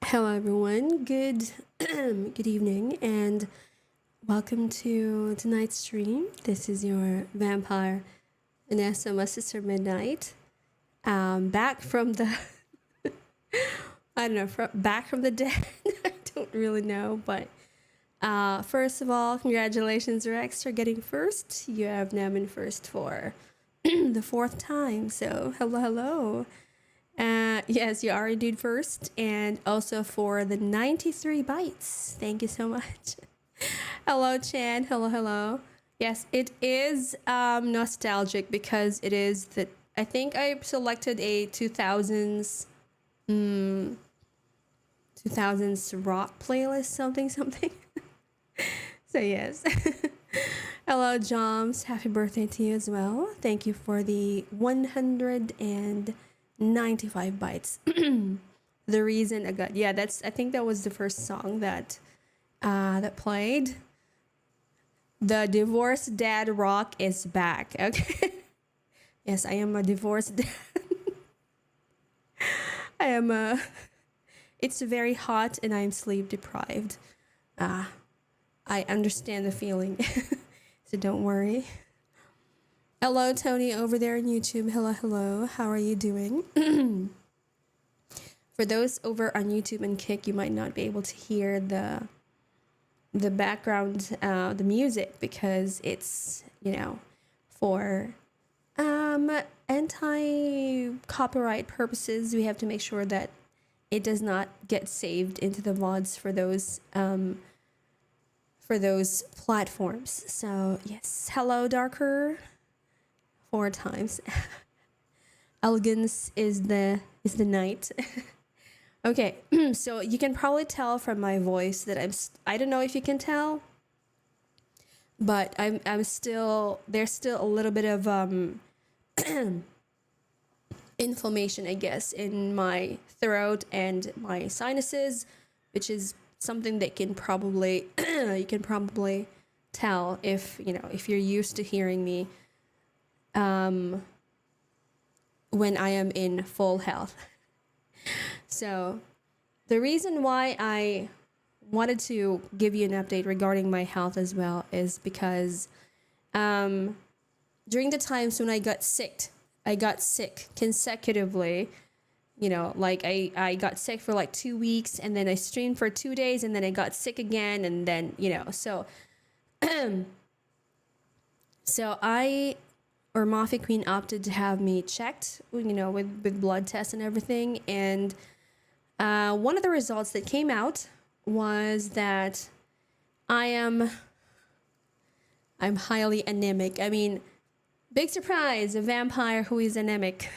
Hello, everyone. Good, good evening, and welcome to tonight's stream. This is your vampire Vanessa, my sister Midnight. Back from the I don't know, back from the dead. I don't really know, but first of all, congratulations, Rex, for getting first. You have now been first for the fourth time. So hello, hello. Yes, you are indeed first, and also for the 93 bytes. Thank you so much. Hello, Chan. Hello, hello. Yes, it is nostalgic because it is the. I think I selected a 2000s rock playlist, something, something. So, yes. Hello, Joms. Happy birthday to you as well. Thank you for the 195 bytes. The reason I got, yeah, I think that was the first song that played. The divorced dad rock is back. Okay. Yes, I am a divorced dad. I am a. It's very hot and I'm sleep deprived. I understand the feeling. So don't worry. Hello, Tony, over there on YouTube. Hello, hello. How are you doing? For those over on YouTube and Kick, you might not be able to hear the background, the music, because it's, for anti-copyright purposes. We have to make sure that it does not get saved into the VODs for those platforms. So yes, hello, Darker. 4 times. Elegance is the night. Okay, so you can probably tell from my voice that I don't know if you can tell, but I'm still, there's still a little bit of inflammation, I guess, in my throat and my sinuses, which is something that can probably you can probably tell if you're used to hearing me when I am in full health. So the reason why I wanted to give you an update regarding my health as well is because during the times when I got sick consecutively. Like I got sick for like 2 weeks, and then I streamed for 2 days, and then I got sick again, and then so so I or Mafia Queen opted to have me checked, with blood tests and everything, and one of the results that came out was that I'm highly anemic. I mean, big surprise, a vampire who is anemic,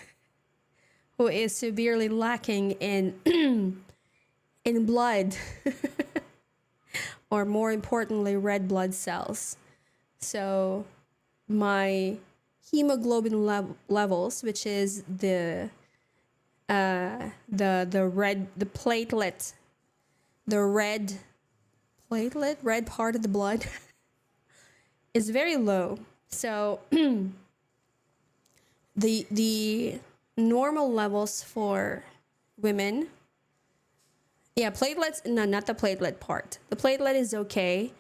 who is severely lacking in in blood, or more importantly, red blood cells. So my hemoglobin levels, which is the red part of the blood, is very low. So the normal levels for women, platelets, no, not the platelet part. The platelet is okay.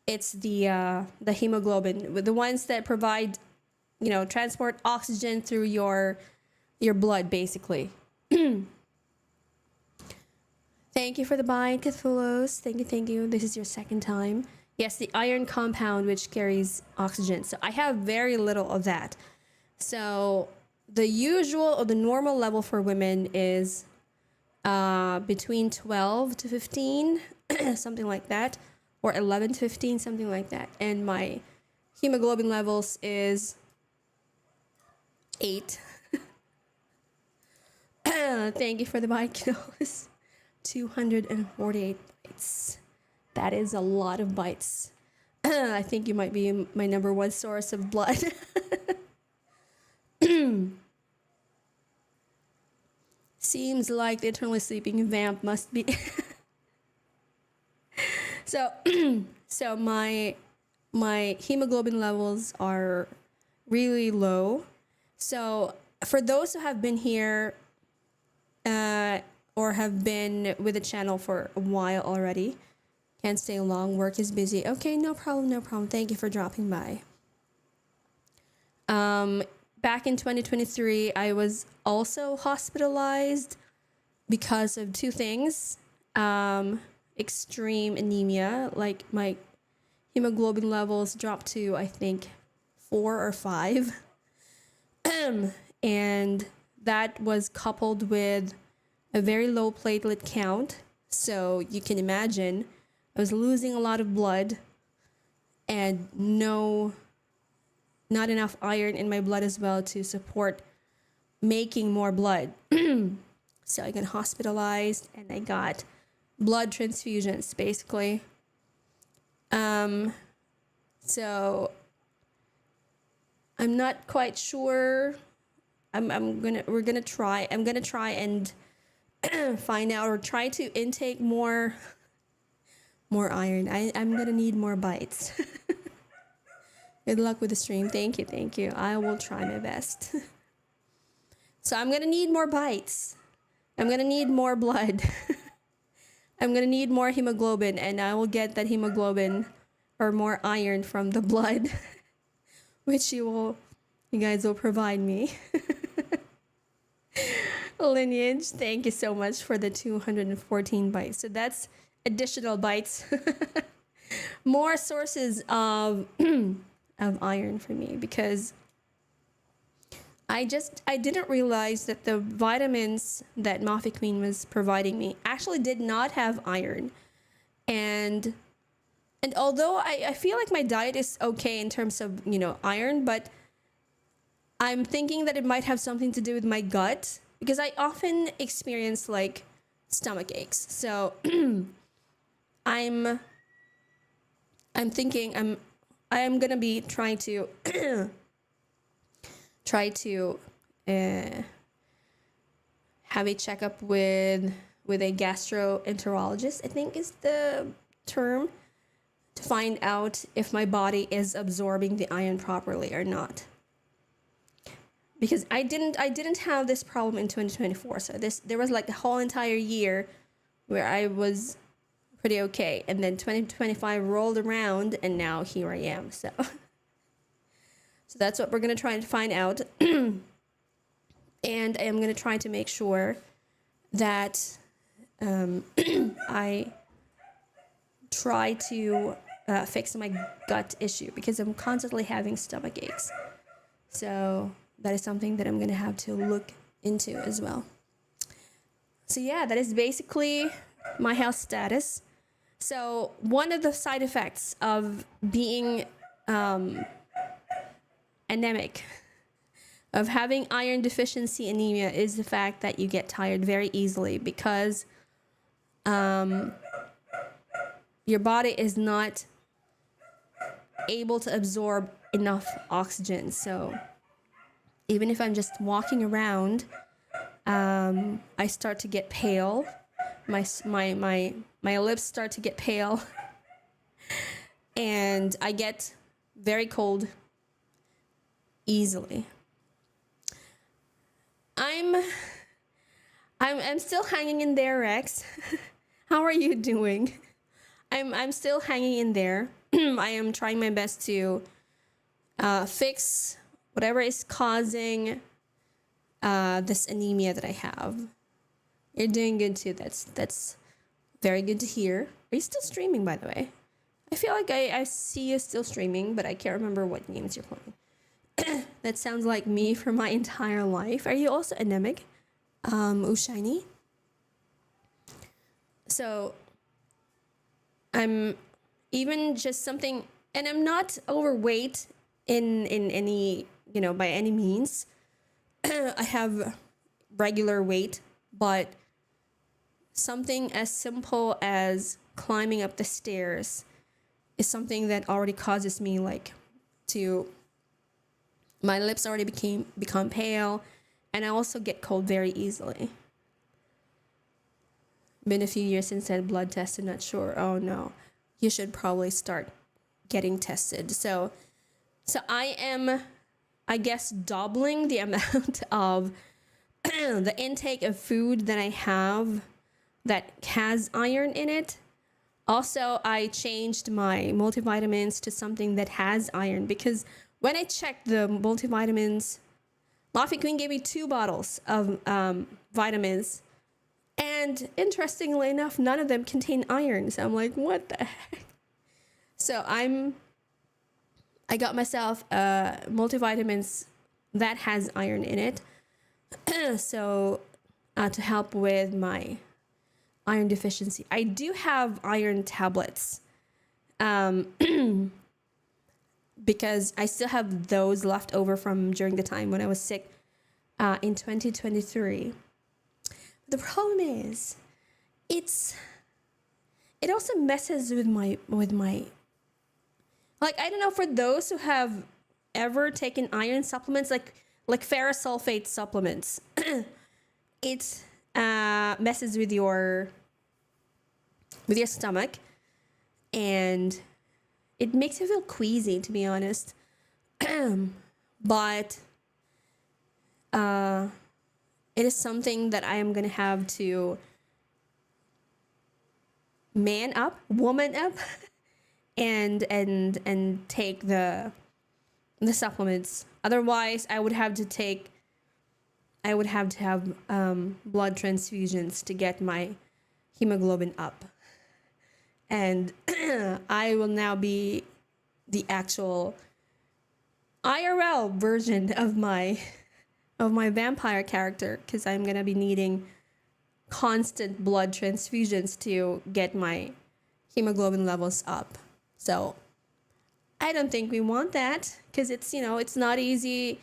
It's the hemoglobin, the ones that provide, transport oxygen through your blood, basically. Thank you for the buy, Cthulhu's. Thank you. This is your second time. Yes, the iron compound, which carries oxygen. So I have very little of that. So the usual or the normal level for women is between 12 to 15, something like that, or 11 to 15, something like that. And my hemoglobin levels is 8. Thank you for the bike, kiddos. 248 bytes. That is a lot of bytes. I think you might be my number one source of blood. Seems like the eternally sleeping vamp must be. So my hemoglobin levels are really low. So for those who have been here or have been with the channel for a while already. Can't stay long. Work is busy. Okay, no problem, no problem. Thank you for dropping by. Back in 2023, I was also hospitalized because of two things. Extreme anemia, like my hemoglobin levels dropped to, I think, 4 or 5. And that was coupled with a very low platelet count. So you can imagine I was losing a lot of blood and not enough iron in my blood as well to support making more blood. So I got hospitalized and I got blood transfusions basically. So I'm not quite sure. I'm gonna try and find out or try to intake more iron. I'm gonna need more bites. Good luck with the stream. Thank you. I will try my best. So I'm gonna need more bites. I'm gonna need more blood. I'm gonna need more hemoglobin, and I will get that hemoglobin or more iron from the blood, which you guys will provide me. Lineage, thank you so much for the 214 bytes. So that's additional bytes. More sources of iron for me, because I didn't realize that the vitamins that Moffy Queen was providing me actually did not have iron. And although I feel like my diet is okay in terms of, iron, but I'm thinking that it might have something to do with my gut, because I often experience like stomach aches. So I'm thinking I'm gonna be trying to have a checkup with a gastroenterologist, I think is the term, to find out if my body is absorbing the iron properly or not. Because I didn't have this problem in 2024. So there was like a whole entire year where I was pretty okay, and then 2025 rolled around and now here I am. So that's what we're going to try to find out. And I am going to try to make sure that I try to fix my gut issue, because I'm constantly having stomach aches. So that is something that I'm going to have to look into as well. So yeah, that is basically my health status. So one of the side effects of being anemic, of having iron deficiency anemia, is the fact that you get tired very easily, because your body is not able to absorb enough oxygen. So even if I'm just walking around, I start to get pale. My lips start to get pale, and I get very cold easily. I'm still hanging in there, Rex. How are you doing? I'm still hanging in there. I am trying my best to fix whatever is causing this anemia that I have. You're doing good too. That's very good to hear. Are you still streaming, by the way? I feel like I see you still streaming, but I can't remember what games you're playing. That sounds like me for my entire life. Are you also anemic? Shiny? So I'm even just something, and I'm not overweight in any, by any means. I have regular weight, but something as simple as climbing up the stairs is something that already causes me my lips already become pale, and I also get cold very easily. Been a few years since I had blood tested, not sure. Oh no, you should probably start getting tested. So I am, I guess, doubling the amount of the intake of food that I have that has iron in it. Also, I changed my multivitamins to something that has iron because when I checked the multivitamins, Laffy Queen gave me 2 bottles of vitamins. And interestingly enough, none of them contain iron. So I'm like, what the heck? So I got myself multivitamins that has iron in it. So to help with my iron deficiency. I do have iron tablets because I still have those left over from during the time when I was sick in 2023. The problem is it also messes with my like, I don't know, for those who have ever taken iron supplements like ferrous sulfate supplements. It messes with your stomach, and it makes you feel queasy, to be honest. But it is something that I am gonna have to woman up, and take the supplements. Otherwise, I would have to have blood transfusions to get my hemoglobin up. And I will now be the actual IRL version of my vampire character, because I'm going to be needing constant blood transfusions to get my hemoglobin levels up. So I don't think we want that, because it's not easy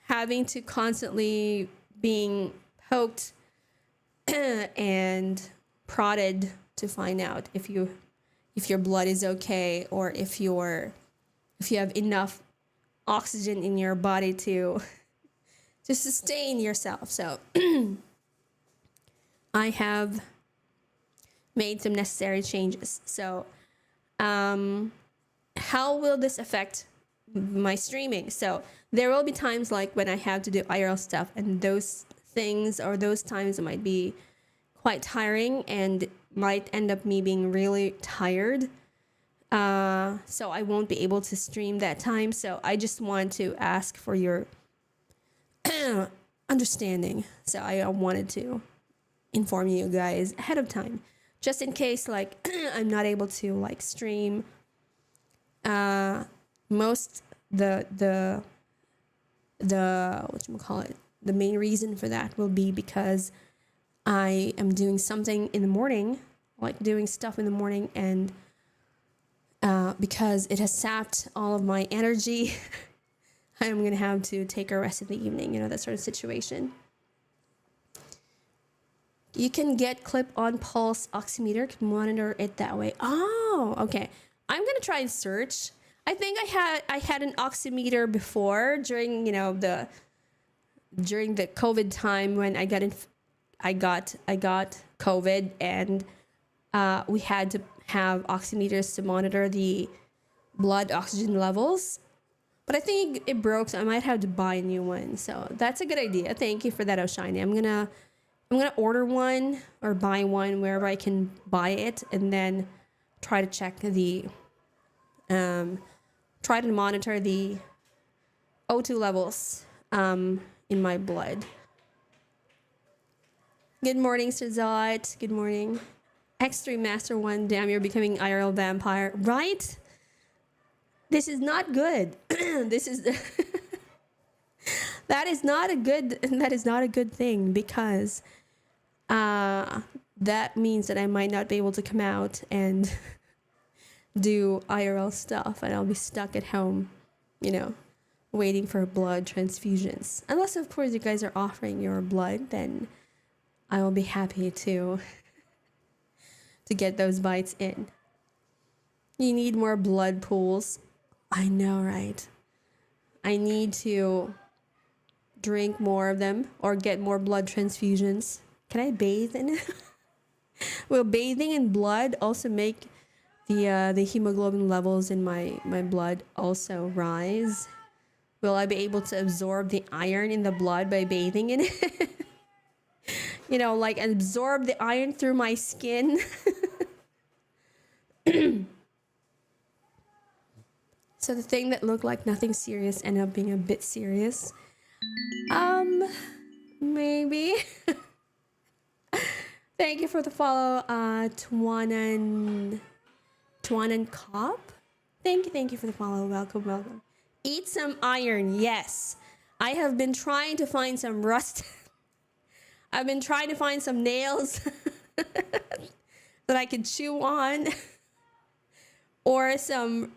having to constantly being poked and prodded to find out if your blood is okay, or if you have enough oxygen in your body to sustain yourself. So I have made some necessary changes. So how will this affect my streaming? So there will be times like when I have to do IRL stuff, and those things or those times might be quite tiring and might end up me being really tired. So I won't be able to stream that time. So I just want to ask for your understanding. So I wanted to inform you guys ahead of time, just in case like I'm not able to like stream. Most the whatchamacallit, the main reason for that will be because I am doing something in the morning, like doing stuff in the morning, and because it has sapped all of my energy, I'm going to have to take a rest in the evening, that sort of situation. You can get clip-on pulse oximeter, can monitor it that way. Oh, okay. I'm going to try and search. I think I had an oximeter before during, during the COVID time when I got COVID, and we had to have oximeters to monitor the blood oxygen levels. But I think it broke, so I might have to buy a new one. So that's a good idea. Thank you for that, Oshiny. I'm gonna order one or buy one wherever I can buy it, and then try to check try to monitor the O2 levels in my blood. Good morning, Sazat. Good morning. Extreme Master 1, damn, you're becoming IRL vampire. Right? This is not good. This is that is not a good thing, because that means that I might not be able to come out and do IRL stuff, and I'll be stuck at home, waiting for blood transfusions. Unless, of course, you guys are offering your blood, then I will be happy to get those bites in. You need more blood pools. I know, right? I need to drink more of them or get more blood transfusions. Can I bathe in it? Will bathing in blood also make the hemoglobin levels in my blood also rise? Will I be able to absorb the iron in the blood by bathing in it? like absorb the iron through my skin. So the thing that looked like nothing serious ended up being a bit serious. Maybe. Thank you for the follow, Tuanan Cop. Thank you for the follow. Welcome. Eat some iron. Yes. I have been trying to find some rust. I've been trying to find some nails that I could chew on. Or some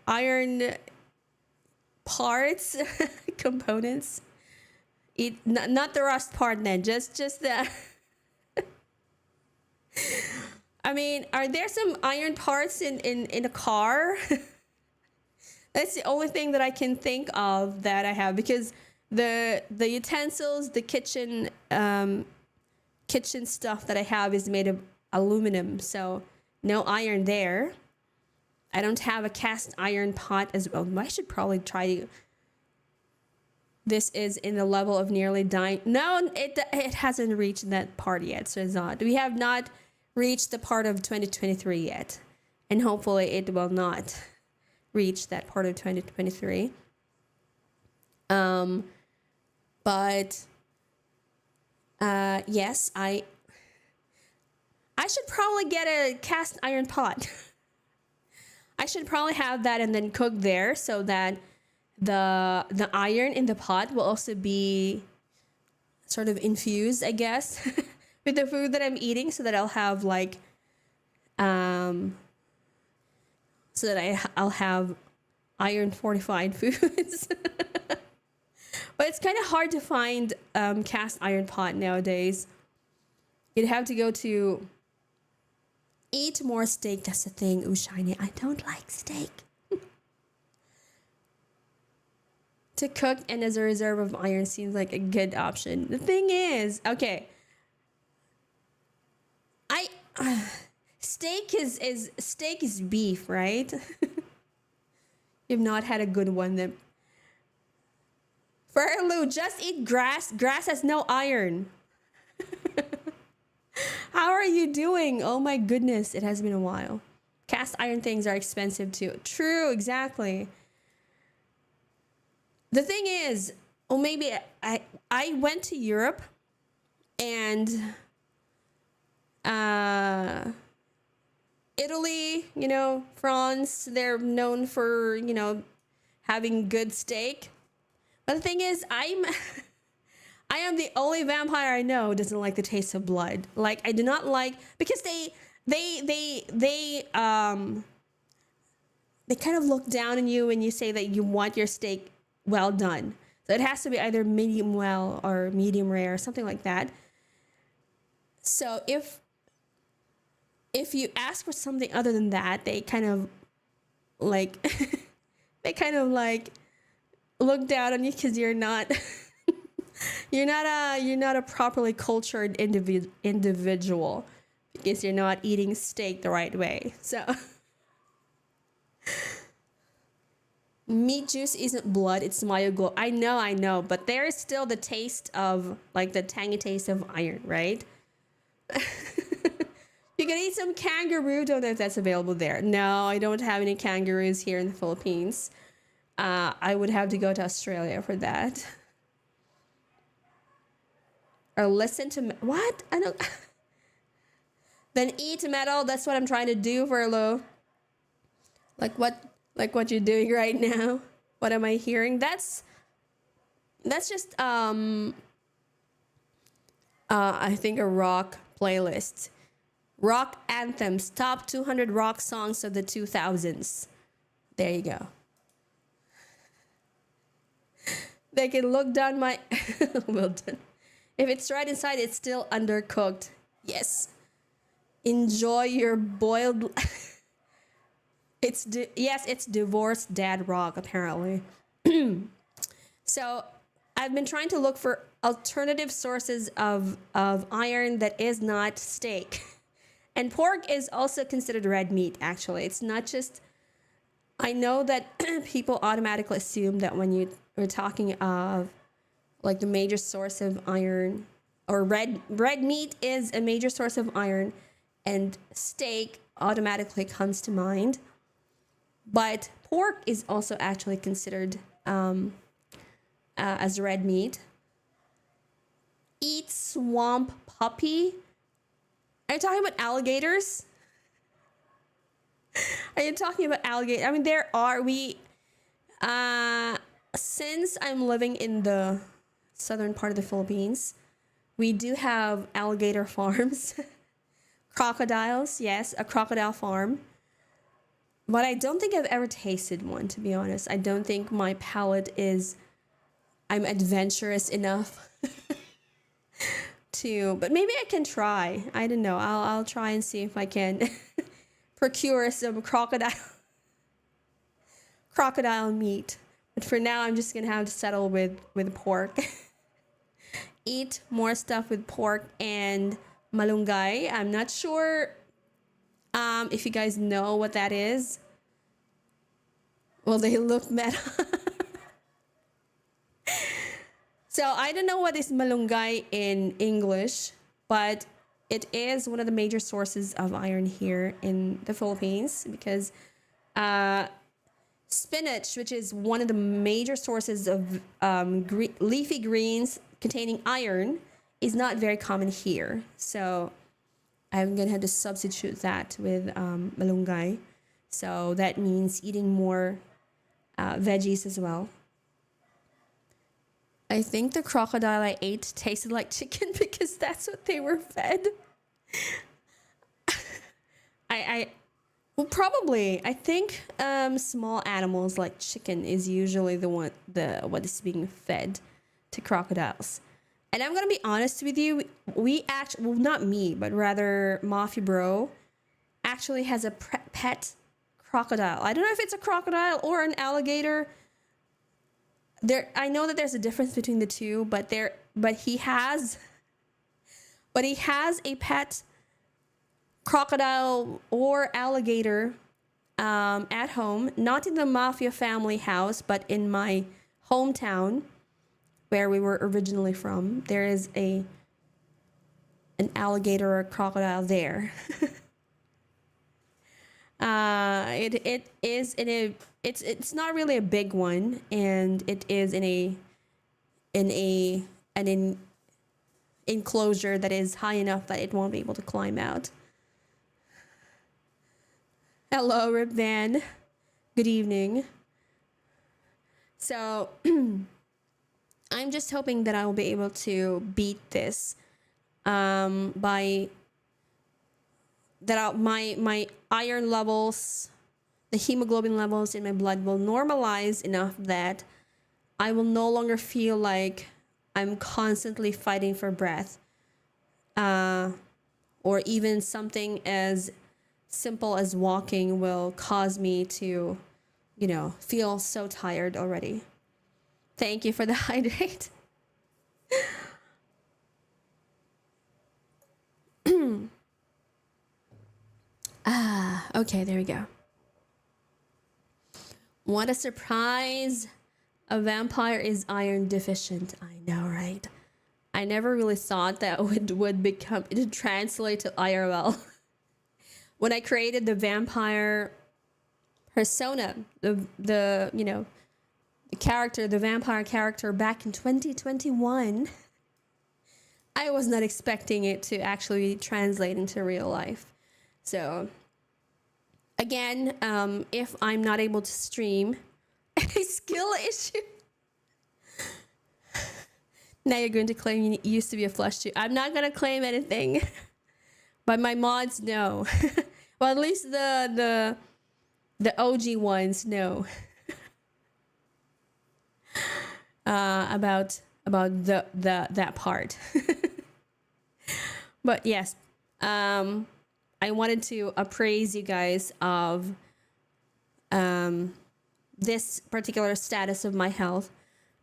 iron parts, components. Not the rust part then, just the I mean, are there some iron parts in a car? That's the only thing that I can think of that I have, because the utensils, the kitchen stuff that I have is made of aluminum, so no iron there. I don't have a cast iron pot as well. I should probably try. This is in the level of nearly dying. No, it hasn't reached that part yet, so it's not. We have not reached the part of 2023 yet, and hopefully it will not reach that part of 2023. But yes, I should probably get a cast iron pot. I should probably have that and then cook there, so that the iron in the pot will also be sort of infused, I guess, with the food that I'm eating, so that I'll have like so that I'll have iron fortified foods. But it's kind of hard to find cast iron pot nowadays. You'd have to go to eat more steak. That's the thing. Ooh, shiny. I don't like steak. To cook and as a reserve of iron seems like a good option. The thing is, okay, steak is beef, right? You've not had a good one then. Furlu, just eat grass. Grass has no iron. How are you doing? Oh my goodness, it has been a while. Cast iron things are expensive too. True, exactly. The thing is, or maybe I went to Europe, and Italy, France, they're known for, having good steak. But the thing is, I am the only vampire I know who doesn't like the taste of blood. Like, I do not like, because they kind of look down on you when you say that you want your steak well done. So it has to be either medium well or medium rare, or something like that. So if you ask for something other than that, they kind of like look down on you, because you're not you're not a properly cultured individual, because you're not eating steak the right way. So meat juice isn't blood, it's myoglow. I know, but there is still the taste of, like, the tangy taste of iron, right? You can eat some kangaroo. Don't know if that's available there. No, I don't have any kangaroos here in the Philippines. I would have to go to Australia for that. Or listen to what? I don't. Then eat metal. That's what I'm trying to do, Verlo. Like what you're doing right now. What am I hearing? That's just I think a rock playlist. Rock anthems, top 200 rock songs of the 2000s. There you go. They can look down my well done. If it's right inside, it's still undercooked. Yes. Enjoy your boiled. It's divorced dad rock, apparently. So I've been trying to look for alternative sources of iron that is not steak. And pork is also considered red meat, actually. It's not just I know that people automatically assume that when you are talking of like the major source of iron, or red meat is a major source of iron, and steak automatically comes to mind. But pork is also actually considered as red meat. Eat swamp puppy. Are you talking about alligators? Are you talking about alligator? I mean, there are since I'm living in the southern part of the Philippines, we do have alligator farms. Crocodiles, yes, a crocodile farm. But I don't think I've ever tasted one, to be honest. I don't think my palate is, I'm adventurous enough to, but maybe I can try. I don't know. I'll try and see if I can procure some crocodile meat. But for now, I'm just gonna have to settle with pork. Eat more stuff with pork and malunggay. I'm not sure if you guys know what that is. Well, they look meta. So I don't know what is malunggay in English, but it is one of the major sources of iron here in the Philippines, because spinach, which is one of the major sources of leafy greens containing iron, is not very common here. So I'm going to have to substitute that with malunggay. So that means eating more veggies as well. I think the crocodile I ate tasted like chicken because that's what they were fed. Well, probably. I think small animals like chicken is usually what is being fed to crocodiles. And I'm gonna be honest with you, we actually, well, not me, but rather Mafia Bro actually has a pet crocodile. I don't know if it's a crocodile or an alligator. I know that there's a difference between the two, but he has a pet crocodile or alligator at home, not in the Mafia family house, but in my hometown where we were originally from. There is an alligator or a crocodile there. It's not really a big one, and it is in an enclosure that is high enough that it won't be able to climb out. Hello, Rip Van. Good evening. So I'm just hoping that I will be able to beat this by that my iron levels, the hemoglobin levels in my blood will normalize enough that I will no longer feel like I'm constantly fighting for breath, or even something as simple as walking will cause me to, feel so tired already. Thank you for the hydrate. Okay, there we go. What a surprise. A vampire is iron deficient. I know, right? I never really thought that would translate to IRL. When I created the vampire persona, the vampire character back in 2021, I was not expecting it to actually translate into real life. So again, if I'm not able to stream, a skill issue. Now you're going to claim you used to be a flush too. I'm not going to claim anything, but my mods know. Well, at least the OG ones know about that part. But yes, I wanted to appraise you guys of this particular status of my health.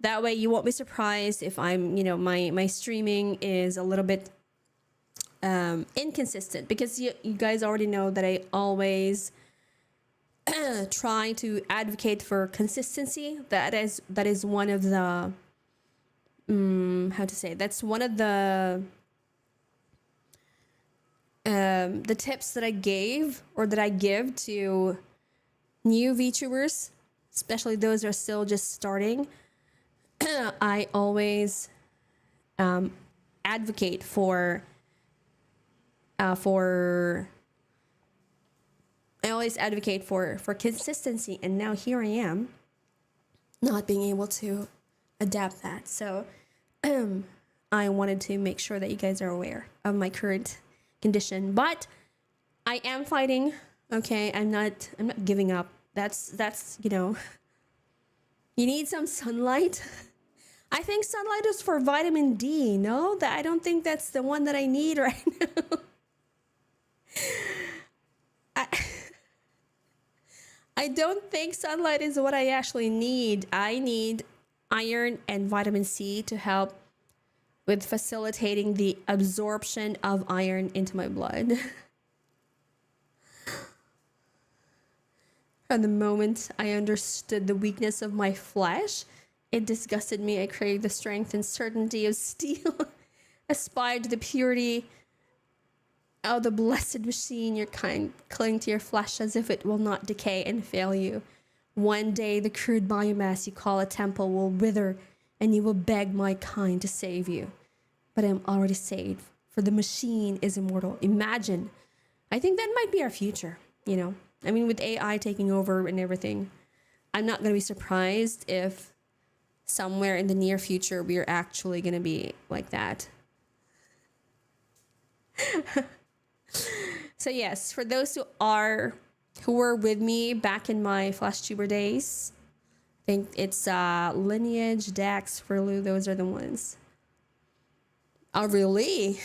That way you won't be surprised if I'm, my streaming is a little bit inconsistent, because you guys already know that I always try to advocate for consistency. That is one of the how to say, that's one of the tips that I gave or that I give to new VTubers, especially those that are still just starting. I always advocate for I always advocate for consistency, and now here I am not being able to adapt that. So I wanted to make sure that you guys are aware of my current condition, but I am fighting. Okay, I'm not giving up. That's you need some sunlight. I think sunlight is for vitamin D. No, that I don't think that's the one that I need right now. I, I don't think sunlight is what I actually need. I need iron and vitamin C to help with facilitating the absorption of iron into my blood. From the moment I understood the weakness of my flesh, it disgusted me. I craved the strength and certainty of steel, aspired to the purity of the blessed machine. Your kind cling to your flesh as if it will not decay and fail you. One day the crude biomass you call a temple will wither, and you will beg my kind to save you. But I am already saved, for the machine is immortal. Imagine. I think that might be our future, I mean, with AI taking over and everything, I'm not going to be surprised if somewhere in the near future we're actually going to be like that. So yes, for those who were with me back in my FlashTuber days, I think it's Lineage, Dax, Furlu, those are the ones. Oh, really?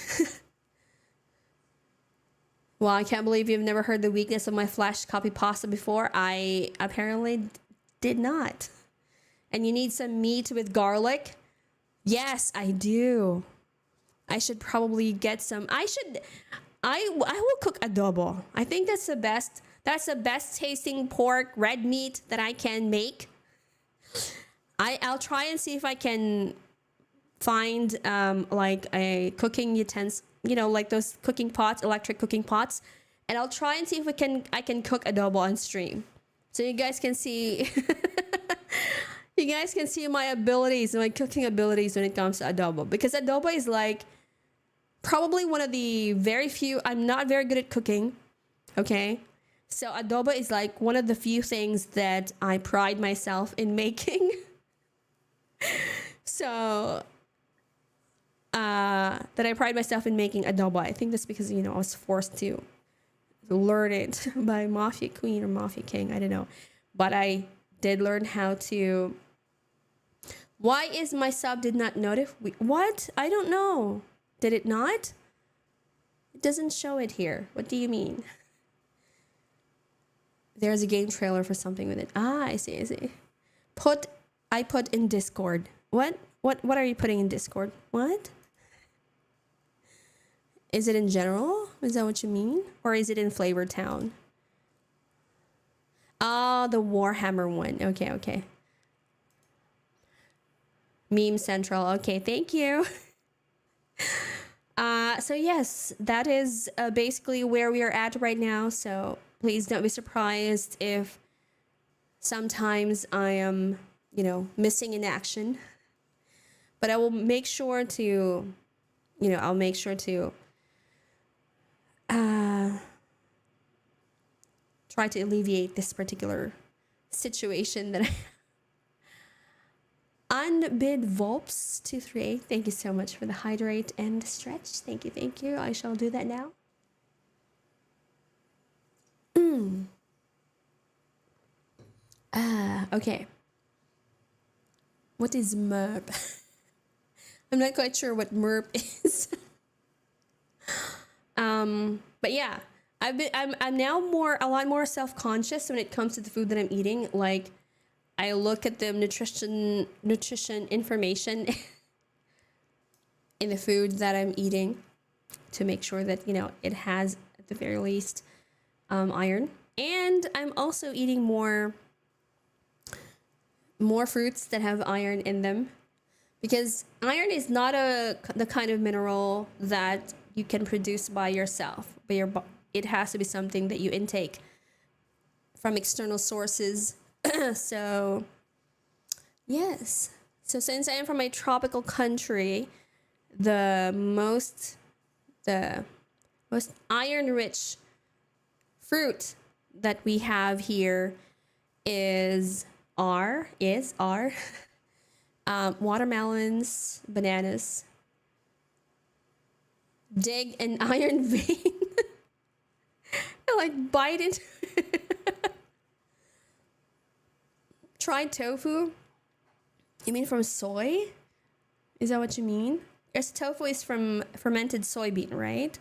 Well, I can't believe you've never heard the weakness of my flash copy pasta before. I apparently did not. And you need some meat with garlic? Yes, I do. I should probably get some. I will cook adobo. I think that's the best tasting pork red meat that I can make. I'll try and see if I can find like a cooking utensil, like those cooking pots, electric cooking pots, and I'll try and see if I can cook adobo on stream, so you guys can see you guys can see my abilities, my cooking abilities when it comes to adobo, because adobo is like probably one of the very few. I'm not very good at cooking, okay? So adobo is like one of the few things that I pride myself in making. So that I pride myself in making adobo. I think that's because I was forced to learn it by Mafia Queen or Mafia King. I don't know, but I did learn how to. Why is my sub did not notify? What? I don't know. Did it not? It doesn't show it here. What do you mean? There's a game trailer for something with it. I see. I put in Discord. What are you putting in Discord? What? Is it in general? Is that what you mean? Or is it in Flavor Town? Oh, the Warhammer one. Okay. Meme Central. Okay, thank you. So yes, that is basically where we are at right now. So please don't be surprised if sometimes I am, missing in action. But I will make sure to, I'll make sure to try to alleviate this particular situation that Unbid Volps 238. Thank you so much for the hydrate and the stretch. Thank you. I shall do that now. Okay. What is MERP? I'm not quite sure what MERP is. But yeah, I'm now a lot more self-conscious when it comes to the food that I'm eating. Like, I look at the nutrition information in the food that I'm eating to make sure that it has at the very least iron And I'm also eating more fruits that have iron in them, because iron is not the kind of mineral that you can produce by yourself. It has to be something that you intake from external sources. So yes. So since I am from a tropical country, the most the most iron rich fruit that we have here is are watermelons, bananas. Dig an iron vein. Like bite it. Try tofu. You mean from soy? Is that what you mean? Yes, tofu is from fermented soybean, right?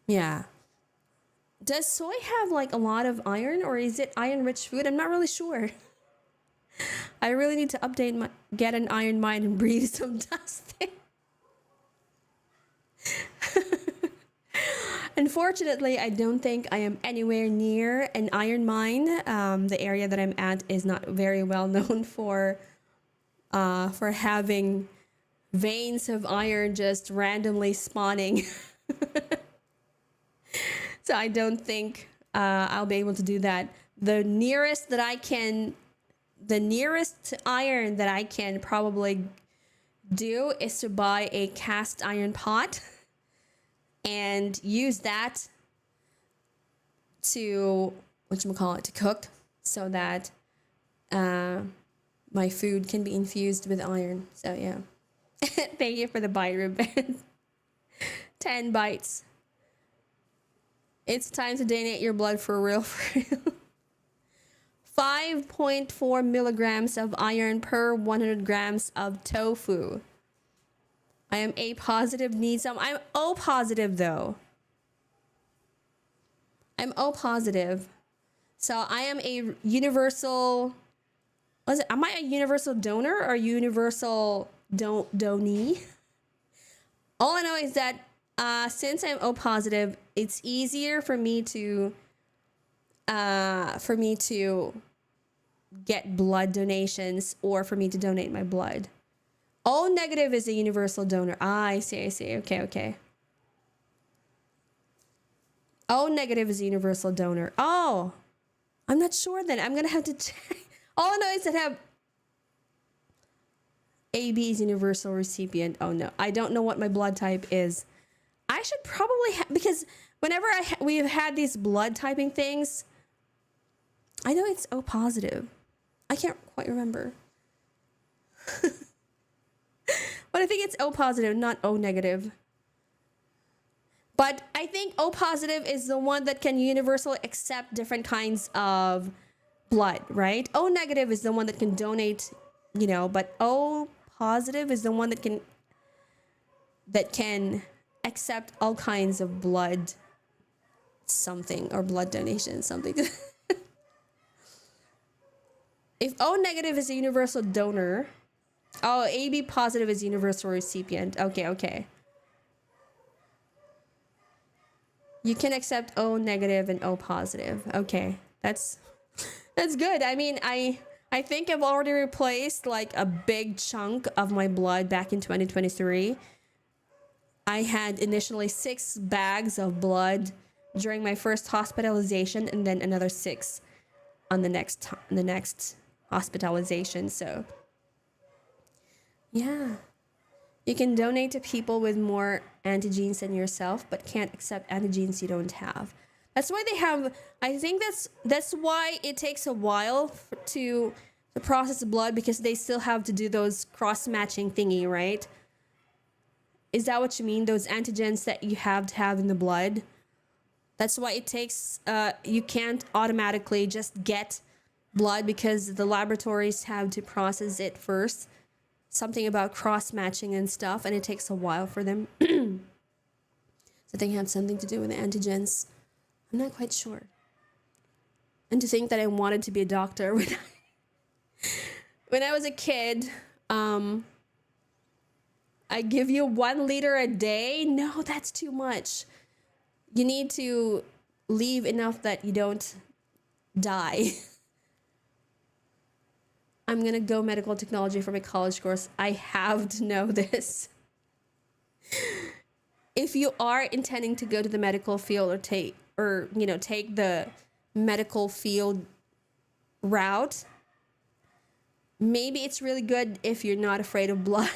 Yeah. Does soy have like a lot of iron, or is it iron rich food? I'm not really sure. I really need to get an iron mine and breathe some dust there. Unfortunately, I don't think I am anywhere near an iron mine. The area that I'm at is not very well known for having veins of iron just randomly spawning. So I don't think I'll be able to do that. The nearest iron that I can probably do is to buy a cast iron pot and use that to to cook, so that my food can be infused with iron. So yeah. Thank you for the bite, Ruben. 10 bites. It's time to donate your blood for real, for real. 5.4 milligrams of iron per 100 grams of tofu. I am A positive, need some. I'm O positive though. I'm O positive. So I am a universal. Was it? Am I a universal donor or universal donee? All I know is that since I'm O positive, it's easier for me to get blood donations, or for me to donate my blood. O negative is a universal donor. I see. Okay. O negative is a universal donor. Oh, I'm not sure then. I'm gonna have to check. All I know is that I have AB is universal recipient. Oh no, I don't know what my blood type is. I should probably because whenever we've had these blood typing things, I know it's O positive. I can't quite remember. But I think it's O positive, not O negative. But I think O positive is the one that can universally accept different kinds of blood, right? O negative is the one that can donate, but O positive is the one that can accept all kinds of blood something, or blood donation something. If O negative is a universal donor, AB positive is universal recipient. Okay. You can accept O negative and O positive. Okay, that's good. I mean, I think I've already replaced like a big chunk of my blood back in 2023. I had initially 6 bags of blood during my first hospitalization, and then another 6 on the next hospitalization. So yeah, you can donate to people with more antigenes than yourself, but can't accept antigenes you don't have. That's why they have. I think that's why it takes a while to process the blood, because they still have to do those cross matching thingy, right? Is that what you mean? Those antigens that you have to have in the blood. That's why it takes. You can't automatically just get blood, because the laboratories have to process it first. Something about cross matching and stuff, and it takes a while for them. So they have something to do with the antigens. I'm not quite sure. And to think that I wanted to be a doctor when I was a kid, I give you 1 liter a day. No, that's too much. You need to leave enough that you don't die. I'm gonna go medical technology for my college course. I have to know this. If you are intending to go to the medical field take the medical field route, maybe it's really good if you're not afraid of blood.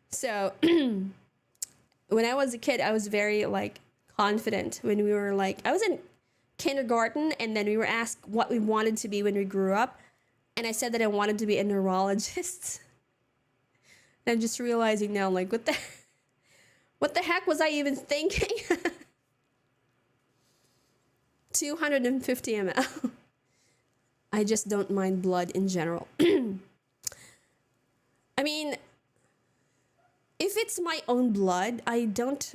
So when I was a kid, I was very like confident when we were like, I was in kindergarten, and then we were asked what we wanted to be when we grew up, and I said that I wanted to be a neurologist. And I'm just realizing now, like, what the heck was I even thinking? 250 ml. I just don't mind blood in general. I mean, if it's my own blood, I don't.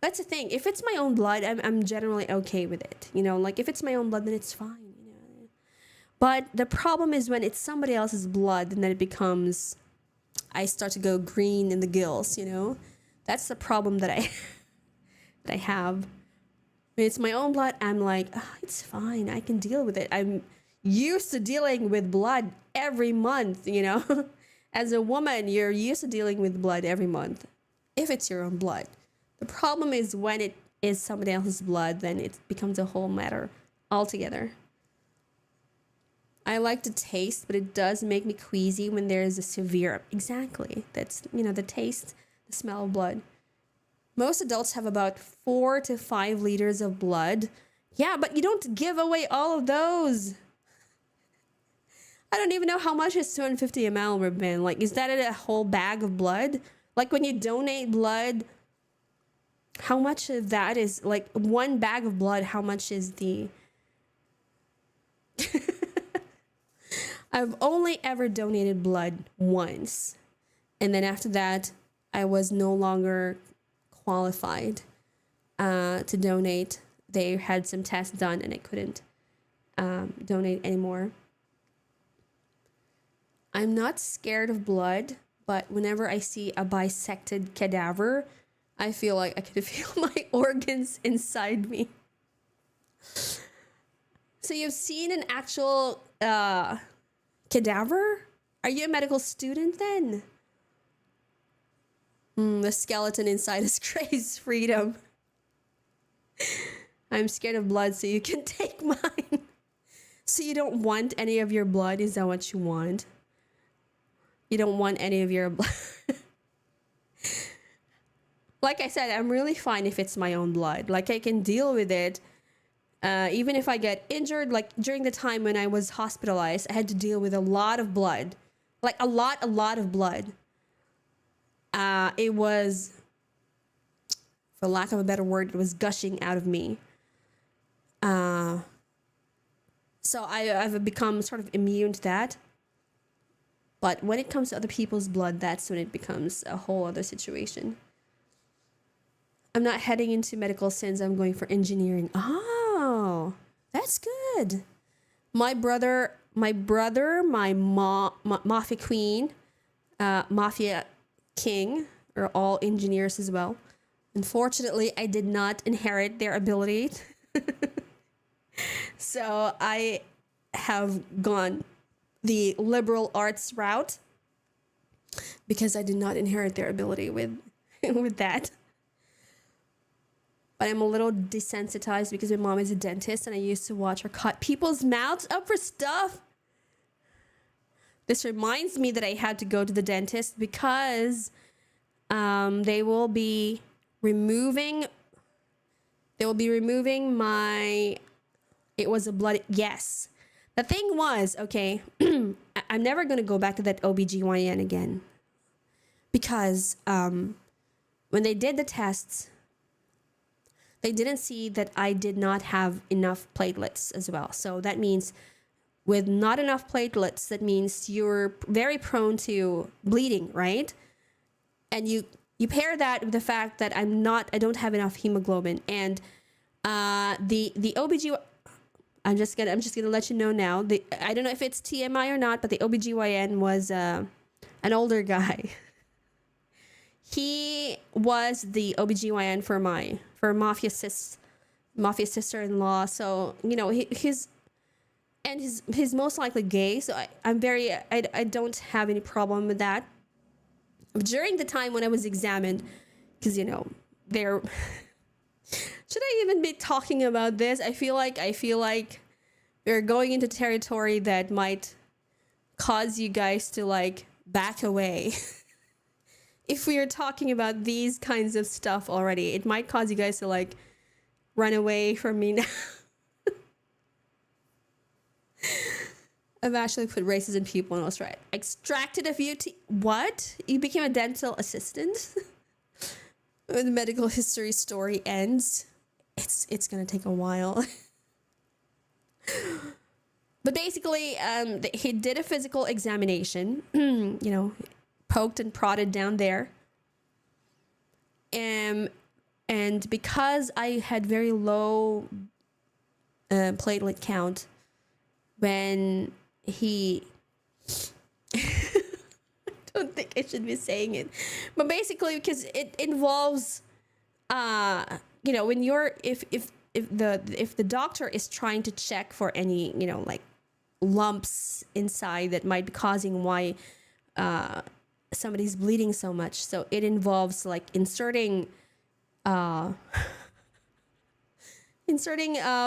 That's the thing. If it's my own blood, I'm generally okay with it. Like if it's my own blood, then it's fine. But the problem is when it's somebody else's blood, and then it becomes, I start to go green in the gills. That's the problem that I have. When it's my own blood, I'm like, it's fine. I can deal with it. I'm used to dealing with blood every month. As a woman, you're used to dealing with blood every month, if it's your own blood. The problem is when it is somebody else's blood, then it becomes a whole matter altogether. I like to taste, but it does make me queasy when there is a severe... Exactly. That's, the taste, the smell of blood. Most adults have about 4 to 5 liters of blood. Yeah, but you don't give away all of those. I don't even know how much is 250 ml, Ruben. Like, is that a whole bag of blood? Like, when you donate blood, how much of that is, like, 1 bag of blood, how much is the... I've only ever donated blood once. And then after that, I was no longer qualified to donate. They had some tests done and I couldn't donate anymore. I'm not scared of blood, but whenever I see a bisected cadaver, I feel like I can feel my organs inside me. So you've seen an actual cadaver? Are you a medical student then? The skeleton inside is crazy freedom. I'm scared of blood, so you can take mine. So you don't want any of your blood? Is that what you want? You don't want any of your blood? Like I said, I'm really fine if it's my own blood. Like, I can deal with it. Even if I get injured, like during the time when I was hospitalized, I had to deal with a lot of blood. Like a lot of blood. It was, for lack of a better word, it was gushing out of me. So I've become sort of immune to that. But when it comes to other people's blood, that's when it becomes a whole other situation. I'm not heading into medical since I'm going for engineering. Oh, that's good. My brother, my mafia queen, mafia king are all engineers as well. Unfortunately, I did not inherit their ability. So I have gone the liberal arts route because I did not inherit their ability with that. But I'm a little desensitized because my mom is a dentist and I used to watch her cut people's mouths up for stuff. This reminds me that I had to go to the dentist because they will be removing my... It was a blood... Yes. The thing was, okay, I'm never going to go back to that OBGYN again. Because when they did the tests, they didn't see that I did not have enough platelets as well. So that means with not enough platelets, that means you're very prone to bleeding, right? And you pair that with the fact that I don't have enough hemoglobin. And the OBGYN... I'm just gonna let you know now. I don't know if it's TMI or not, but the OBGYN was an older guy. He was the OBGYN for mafia sister-in-law. So, you know, he's most likely gay. So I don't have any problem with that. During the time when I was examined, because, you know, they're, should I even be talking about this? I feel like we're going into territory that might cause you guys to like back away. If we are talking about these kinds of stuff already, it might cause you guys to like run away from me now. I've actually put races in people and I was right. Extracted a few what? You became a dental assistant? When the medical history story ends, it's gonna take a while. But basically, he did a physical examination. You know, poked and prodded down there. And because I had very low platelet count when he I don't think I should be saying it, but basically because it involves you know, when you're if the doctor is trying to check for any, you know, like lumps inside that might be causing why somebody's bleeding so much, so it involves like inserting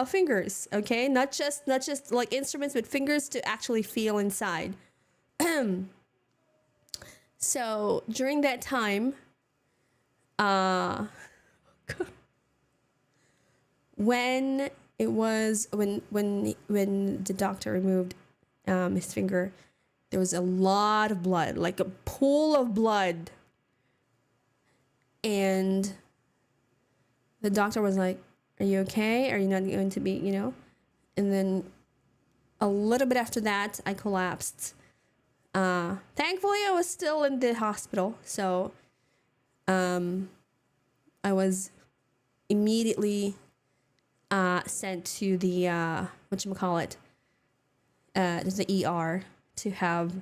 fingers, okay, not just like instruments, but fingers to actually feel inside. So during that time, when the doctor removed his finger, there was a lot of blood, like a pool of blood, and the doctor was like, "Are you okay? Are you not going to be, you know?" And then a little bit after that, I collapsed. Thankfully, I was still in the hospital, so I was immediately sent to the whatchamacallit, the ER to have.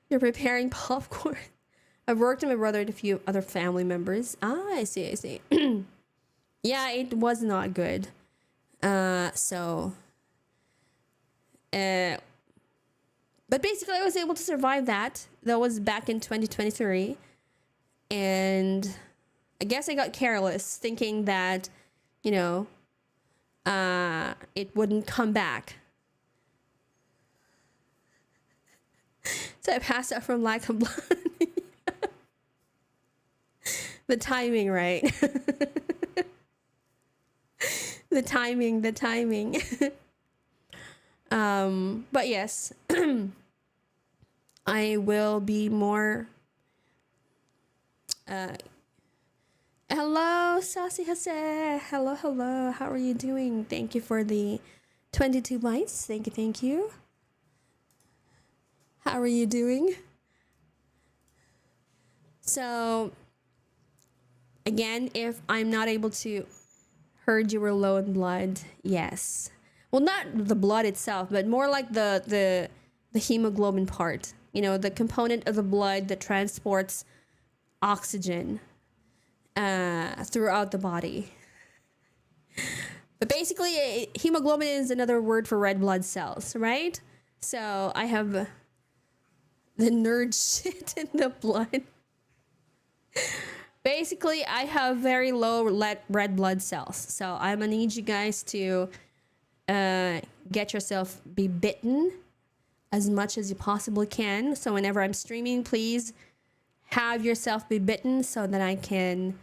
You're preparing popcorn. I've worked with my brother and a few other family members. I see. Yeah, it was not good. But basically I was able to survive that. That was back in 2023. And I guess I got careless thinking that, you know, it wouldn't come back. So I passed out from lack of blood. The timing, right? The timing. But yes, I will be more. Hello, Sassy Hase. Hello. How are you doing? Thank you for the 22 bites. Thank you. How are you doing? So, again, if I'm not able to, heard you were low in blood. Yes. Well, not the blood itself, but more like the hemoglobin part. You know, the component of the blood that transports oxygen throughout the body. But basically, hemoglobin is another word for red blood cells, right? So I have the nerd shit in the blood. Basically, I have very low red blood cells. So I'm gonna need you guys to get yourself be bitten as much as you possibly can. So whenever I'm streaming, please have yourself be bitten so that I can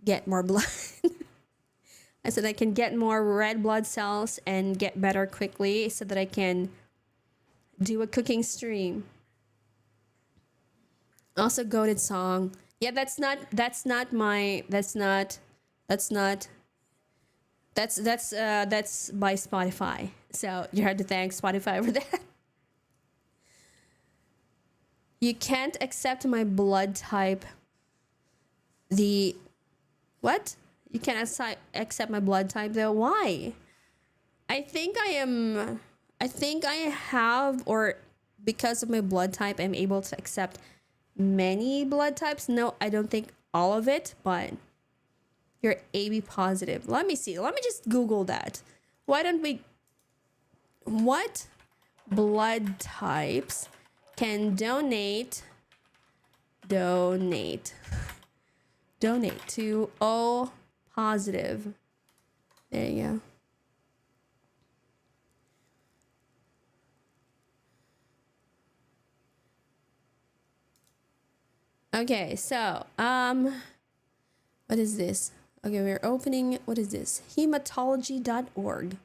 get more blood. I said I can get more red blood cells and get better quickly so that I can do a cooking stream. Also, goated song. Yeah, that's by Spotify. So you have to thank Spotify for that. You can't accept my blood type. What? You can't accept my blood type though? Why? I think I am I think I have, or because of my blood type, I'm able to accept many blood types. No, I don't think all of it, but you're AB positive. Let me see. Let me just Google that. Why don't we? What blood types can donate to O positive? There you go. Okay, so what is this? Okay, we're opening, what is this? Hematology.org.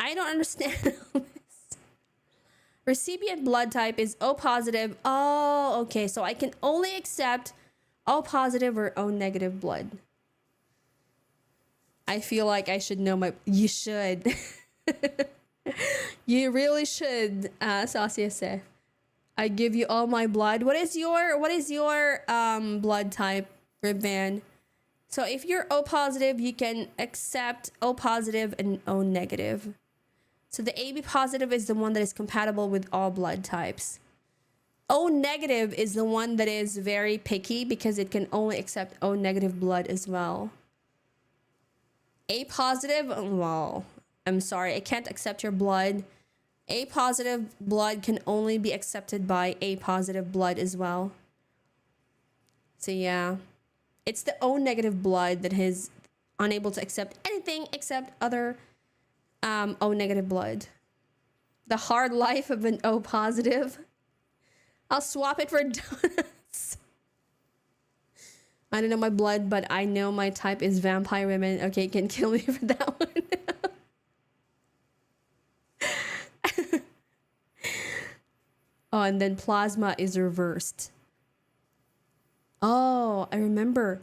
I don't understand all this. Recipient blood type is O positive. Oh, okay, so I can only accept O positive or O negative blood. I feel like I should know my. You should. You really should, Sasia say. I give you all my blood. What is your blood type, Ribvan? So if you're O positive, you can accept O positive and O negative. So the AB positive is the one that is compatible with all blood types. O negative is the one that is very picky because it can only accept O negative blood as well. A positive, well, I'm sorry, I can't accept your blood. A positive blood can only be accepted by A positive blood as well. So yeah, it's the O negative blood that is unable to accept anything except other O negative blood. The hard life of an O positive. I'll swap it for donuts. I don't know my blood, but I know my type is vampire women. Okay, can kill me for that one. Oh, and then plasma is reversed. Oh, I remember.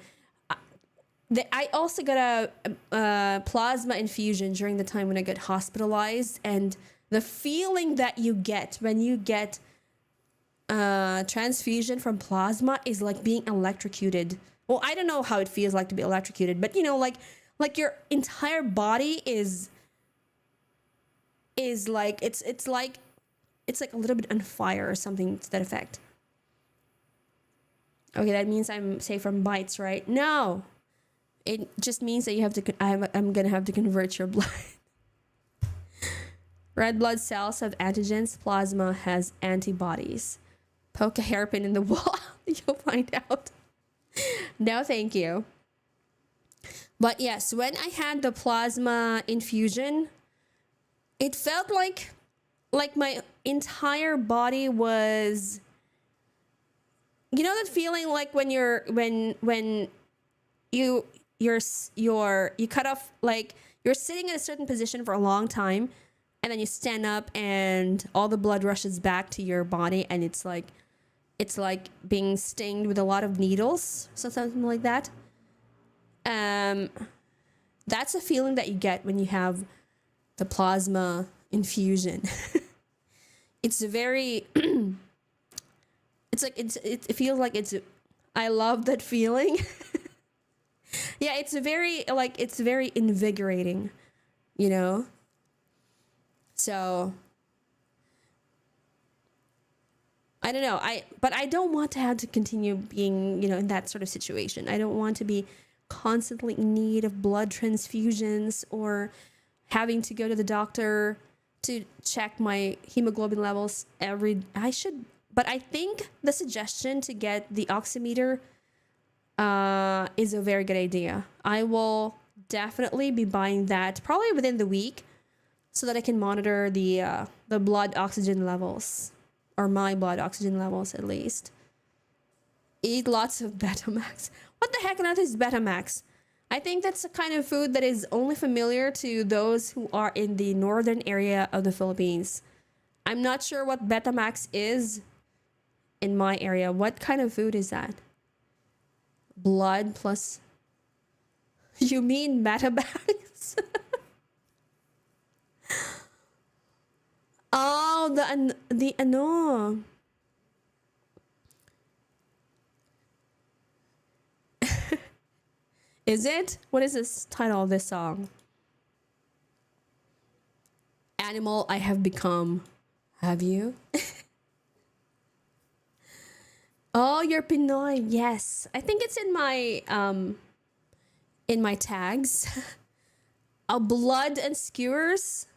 I also got a plasma infusion during the time when I got hospitalized, and the feeling that you get when you get transfusion from plasma is like being electrocuted. Well, I don't know how it feels like to be electrocuted, but you know, like your entire body is like it's like a little bit on fire or something to that effect. Okay, that means I'm safe from bites, right? No, it just means that you have to. I'm gonna have to convert your blood. Red blood cells have antigens. Plasma has antibodies. Poke a hairpin in the wall. You'll find out. No, thank you. But yes, when I had the plasma infusion, it felt like my entire body was, you know, that feeling like when you cut off, like you're sitting in a certain position for a long time and then you stand up and all the blood rushes back to your body and it's like being stinged with a lot of needles, so something like that. That's a feeling that you get when you have the plasma infusion. It's very it feels like it's, I love that feeling. Yeah, it's very invigorating, you know. So I don't know. But I don't want to have to continue being, you know, in that sort of situation. I don't want to be constantly in need of blood transfusions or having to go to the doctor to check my hemoglobin levels but I think the suggestion to get the oximeter is a very good idea. I will definitely be buying that probably within the week so that I can monitor the blood oxygen levels, or my blood oxygen levels at least. Eat lots of Betamax. What the heck on earth is Betamax? I think that's a kind of food that is only familiar to those who are in the northern area of the Philippines. I'm not sure what Betamax is in my area. What kind of food is that? Blood plus... You mean Betamax? Oh, the ano. Is it? What is this title of this song? animal I have become. Have you? Oh, you're Pinoy. Yes. I think it's in my tags. A blood and skewers.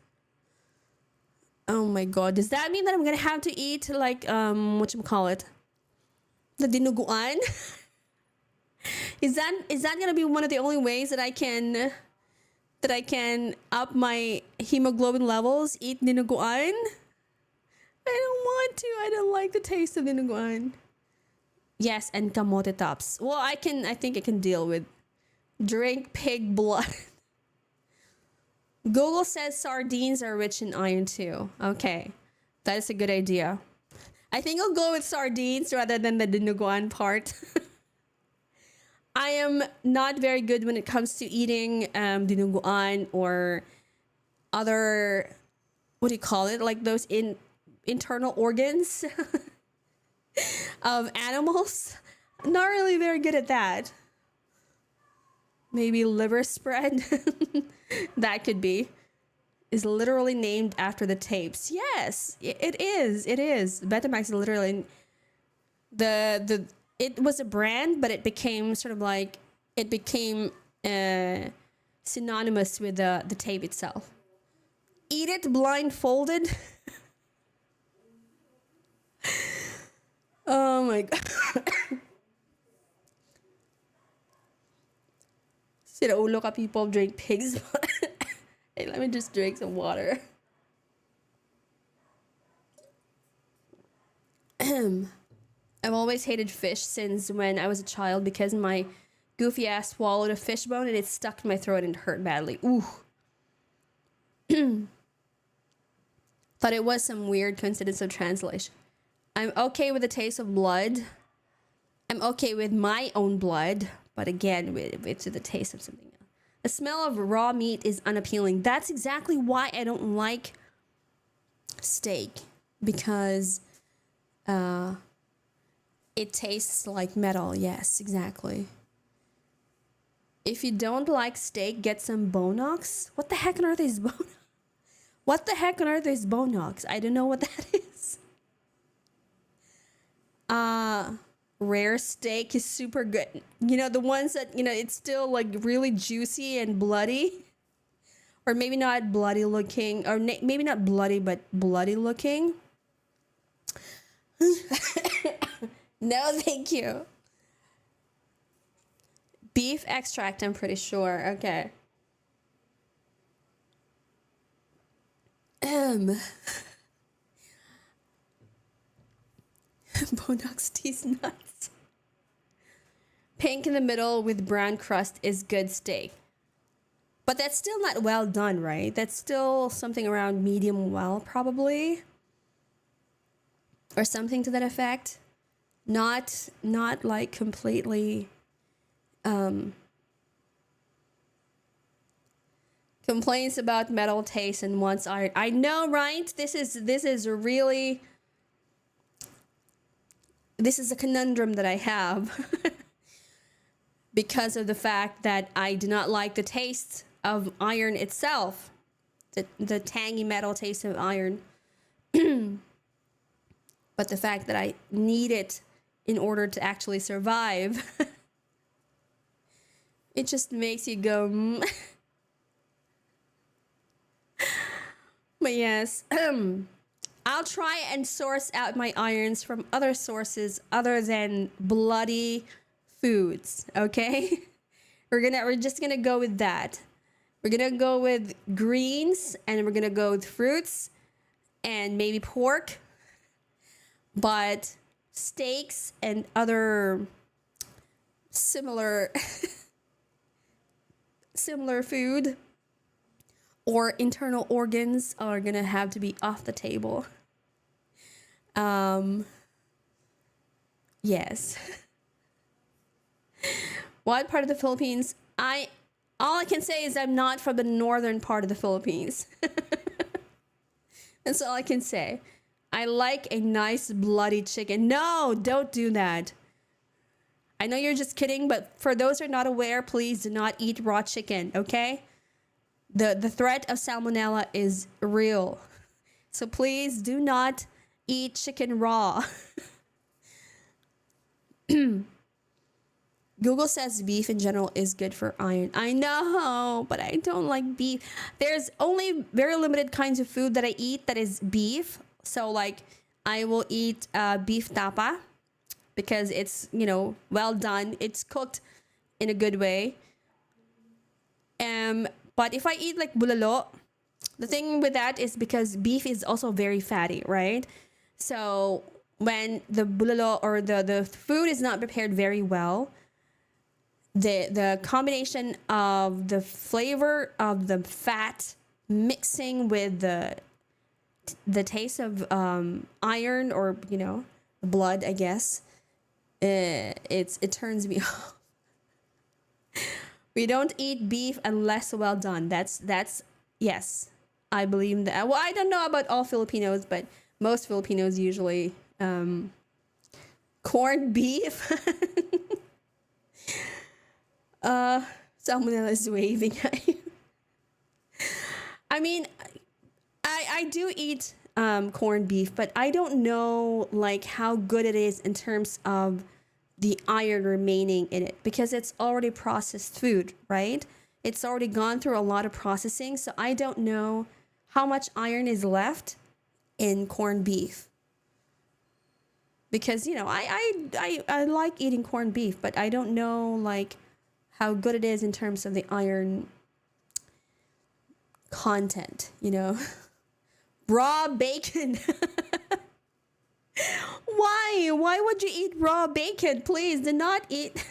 Oh my god. Does that mean that I'm gonna have to eat like what you call it? The dinuguan? Is that gonna be one of the only ways that I can up my hemoglobin levels? Eat dinuguan? I don't want to. I don't like the taste of dinuguan. Yes, and kamote tops. Well, I think I can deal with drink pig blood. Google says sardines are rich in iron too. Okay. That is a good idea. I think I'll go with sardines rather than the dinuguan part. I am not very good when it comes to eating dinuguan or other, what do you call it? Like those internal organs of animals. Not really very good at that. Maybe liver spread. That could be. Is literally named after the tapes. Yes, it is. It is. Betamax is literally it was a brand, but it became sort of like it became synonymous with the tape itself. Eat it blindfolded. Oh my god. Sinaulo ka people drink pigs. Hey, let me just drink some water. I've always hated fish since when I was a child because my goofy ass swallowed a fish bone and it stuck in my throat and it hurt badly. Ooh. Thought it was some weird coincidence of translation. I'm okay with the taste of blood. I'm okay with my own blood, but again, with the taste of something else. The smell of raw meat is unappealing. That's exactly why I don't like steak, because it tastes like metal. Yes, exactly. If you don't like steak, get some Bonox. What the heck on earth is Bonox? What the heck on earth is Bonox? I don't know what that is. Rare steak is super good. You know, the ones that, you know, it's still like really juicy and bloody. Or maybe not bloody looking, or maybe not bloody, but bloody looking. No, thank you. Beef extract, I'm pretty sure. Okay. Bonox tea's nuts. Pink in the middle with brown crust is good steak. But that's still not well done, right? That's still something around medium well, probably. Or something to that effect. Not like completely complaints about metal taste and wants iron. I know, right? This is really, this is a conundrum that I have. Because of the fact that I do not like the taste of iron itself. The tangy metal taste of iron. But the fact that I need it in order to actually survive, it just makes you go, But yes, I'll try and source out my irons from other sources other than bloody foods, okay? We're just gonna go with that. We're gonna go with greens, and we're gonna go with fruits and maybe pork. But steaks and other similar food or internal organs are gonna have to be off the table. Yes. What part of the Philippines? All I can say is I'm not from the northern part of the Philippines. That's all I can say. I like a nice bloody chicken. No, don't do that. I know you're just kidding, but for those who are not aware, please do not eat raw chicken, okay? The threat of salmonella is real. So please do not eat chicken raw. Google says beef in general is good for iron. I know, but I don't like beef. There's only very limited kinds of food that I eat that is beef. So like I will eat beef tapa because it's, well done. It's cooked in a good way. But if I eat like bulalo, the thing with that is because beef is also very fatty, right? So when the bulalo or the food is not prepared very well, the combination of the flavor of the fat mixing with the taste of iron or blood, I guess, it turns me off. We don't eat beef unless well done. That's yes, I believe that. Well, I don't know about all Filipinos, but most Filipinos usually corned beef. Salmonella is waving at you. I mean, I do eat corned beef, but I don't know like how good it is in terms of the iron remaining in it because it's already processed food, right? It's already gone through a lot of processing, so I don't know how much iron is left in corned beef. Because I like eating corned beef, but I don't know like how good it is in terms of the iron content, Raw bacon. Why would you eat raw bacon? Please do not eat.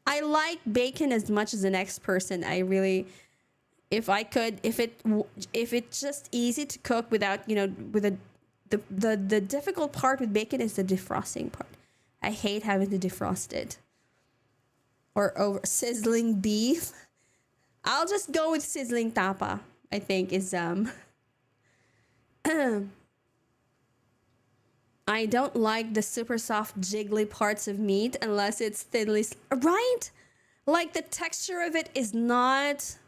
I like bacon as much as the next person. I really, if I could, if it's just easy to cook without, with the difficult part with bacon is the defrosting part. I hate having to defrost it. Or over sizzling beef. I'll just go with sizzling tapa. I think is I don't like the super soft jiggly parts of meat unless it's thinly right? Like the texture of it is not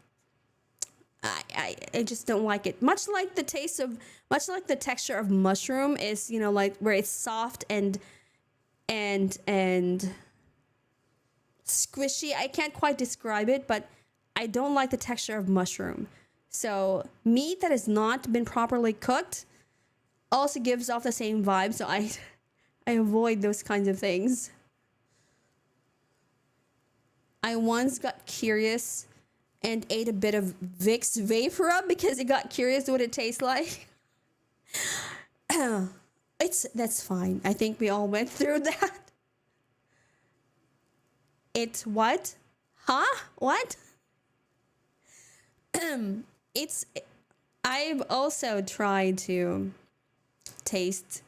I just don't like it. Much like the texture of mushroom is, like where it's soft and squishy. I can't quite describe it, but I don't like the texture of mushroom. So meat that has not been properly cooked also gives off the same vibe. So I avoid those kinds of things. I once got curious and ate a bit of Vicks VapoRub because it got curious what it tastes like. That's fine. I think we all went through that. It's what? Huh? What? I've also tried to taste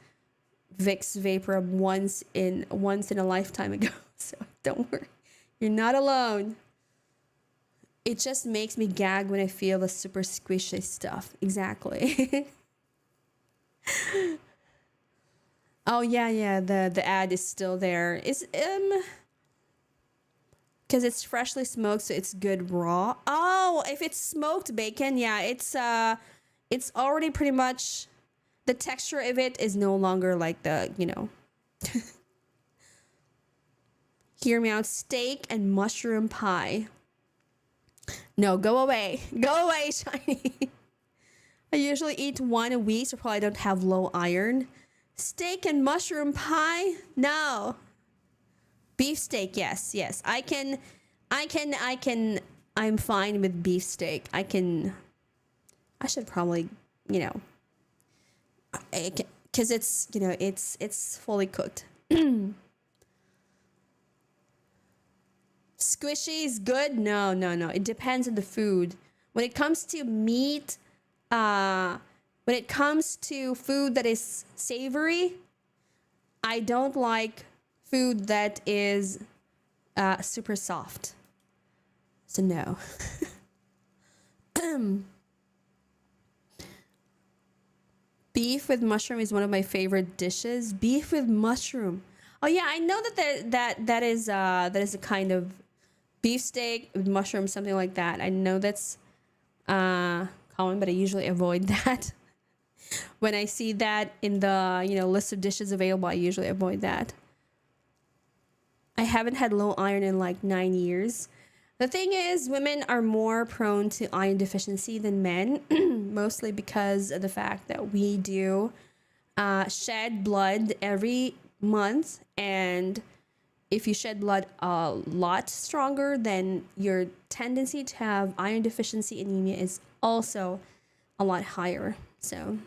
Vicks VapoRub once in a lifetime ago. So don't worry. You're not alone. It just makes me gag when I feel the super squishy stuff. Exactly. Oh yeah. The ad is still there. Is because it's freshly smoked, so it's good raw. Oh, if it's smoked bacon, yeah, it's already pretty much the texture of it is no longer like the Hear me out. Steak and mushroom pie. No, go away. Go away, Shiny. I usually eat one a week, so probably don't have low iron. Steak and mushroom pie? No. Beef steak, yes. I'm fine with beef steak. I should probably, because it's fully cooked. Squishy is good? No. It depends on the food. When it comes to meat, when it comes to food that is savory, I don't like food that is super soft. So no. Beef with mushroom is one of my favorite dishes. Beef with mushroom. Oh yeah, I know that is a kind of beef steak with mushroom, something like that. I know that's common, but I usually avoid that. When I see that in the list of dishes available, I usually avoid that. I haven't had low iron in like 9 years. The thing is, women are more prone to iron deficiency than men, mostly because of the fact that we do shed blood every month. And if you shed blood a lot stronger, then your tendency to have iron deficiency anemia is also a lot higher. So,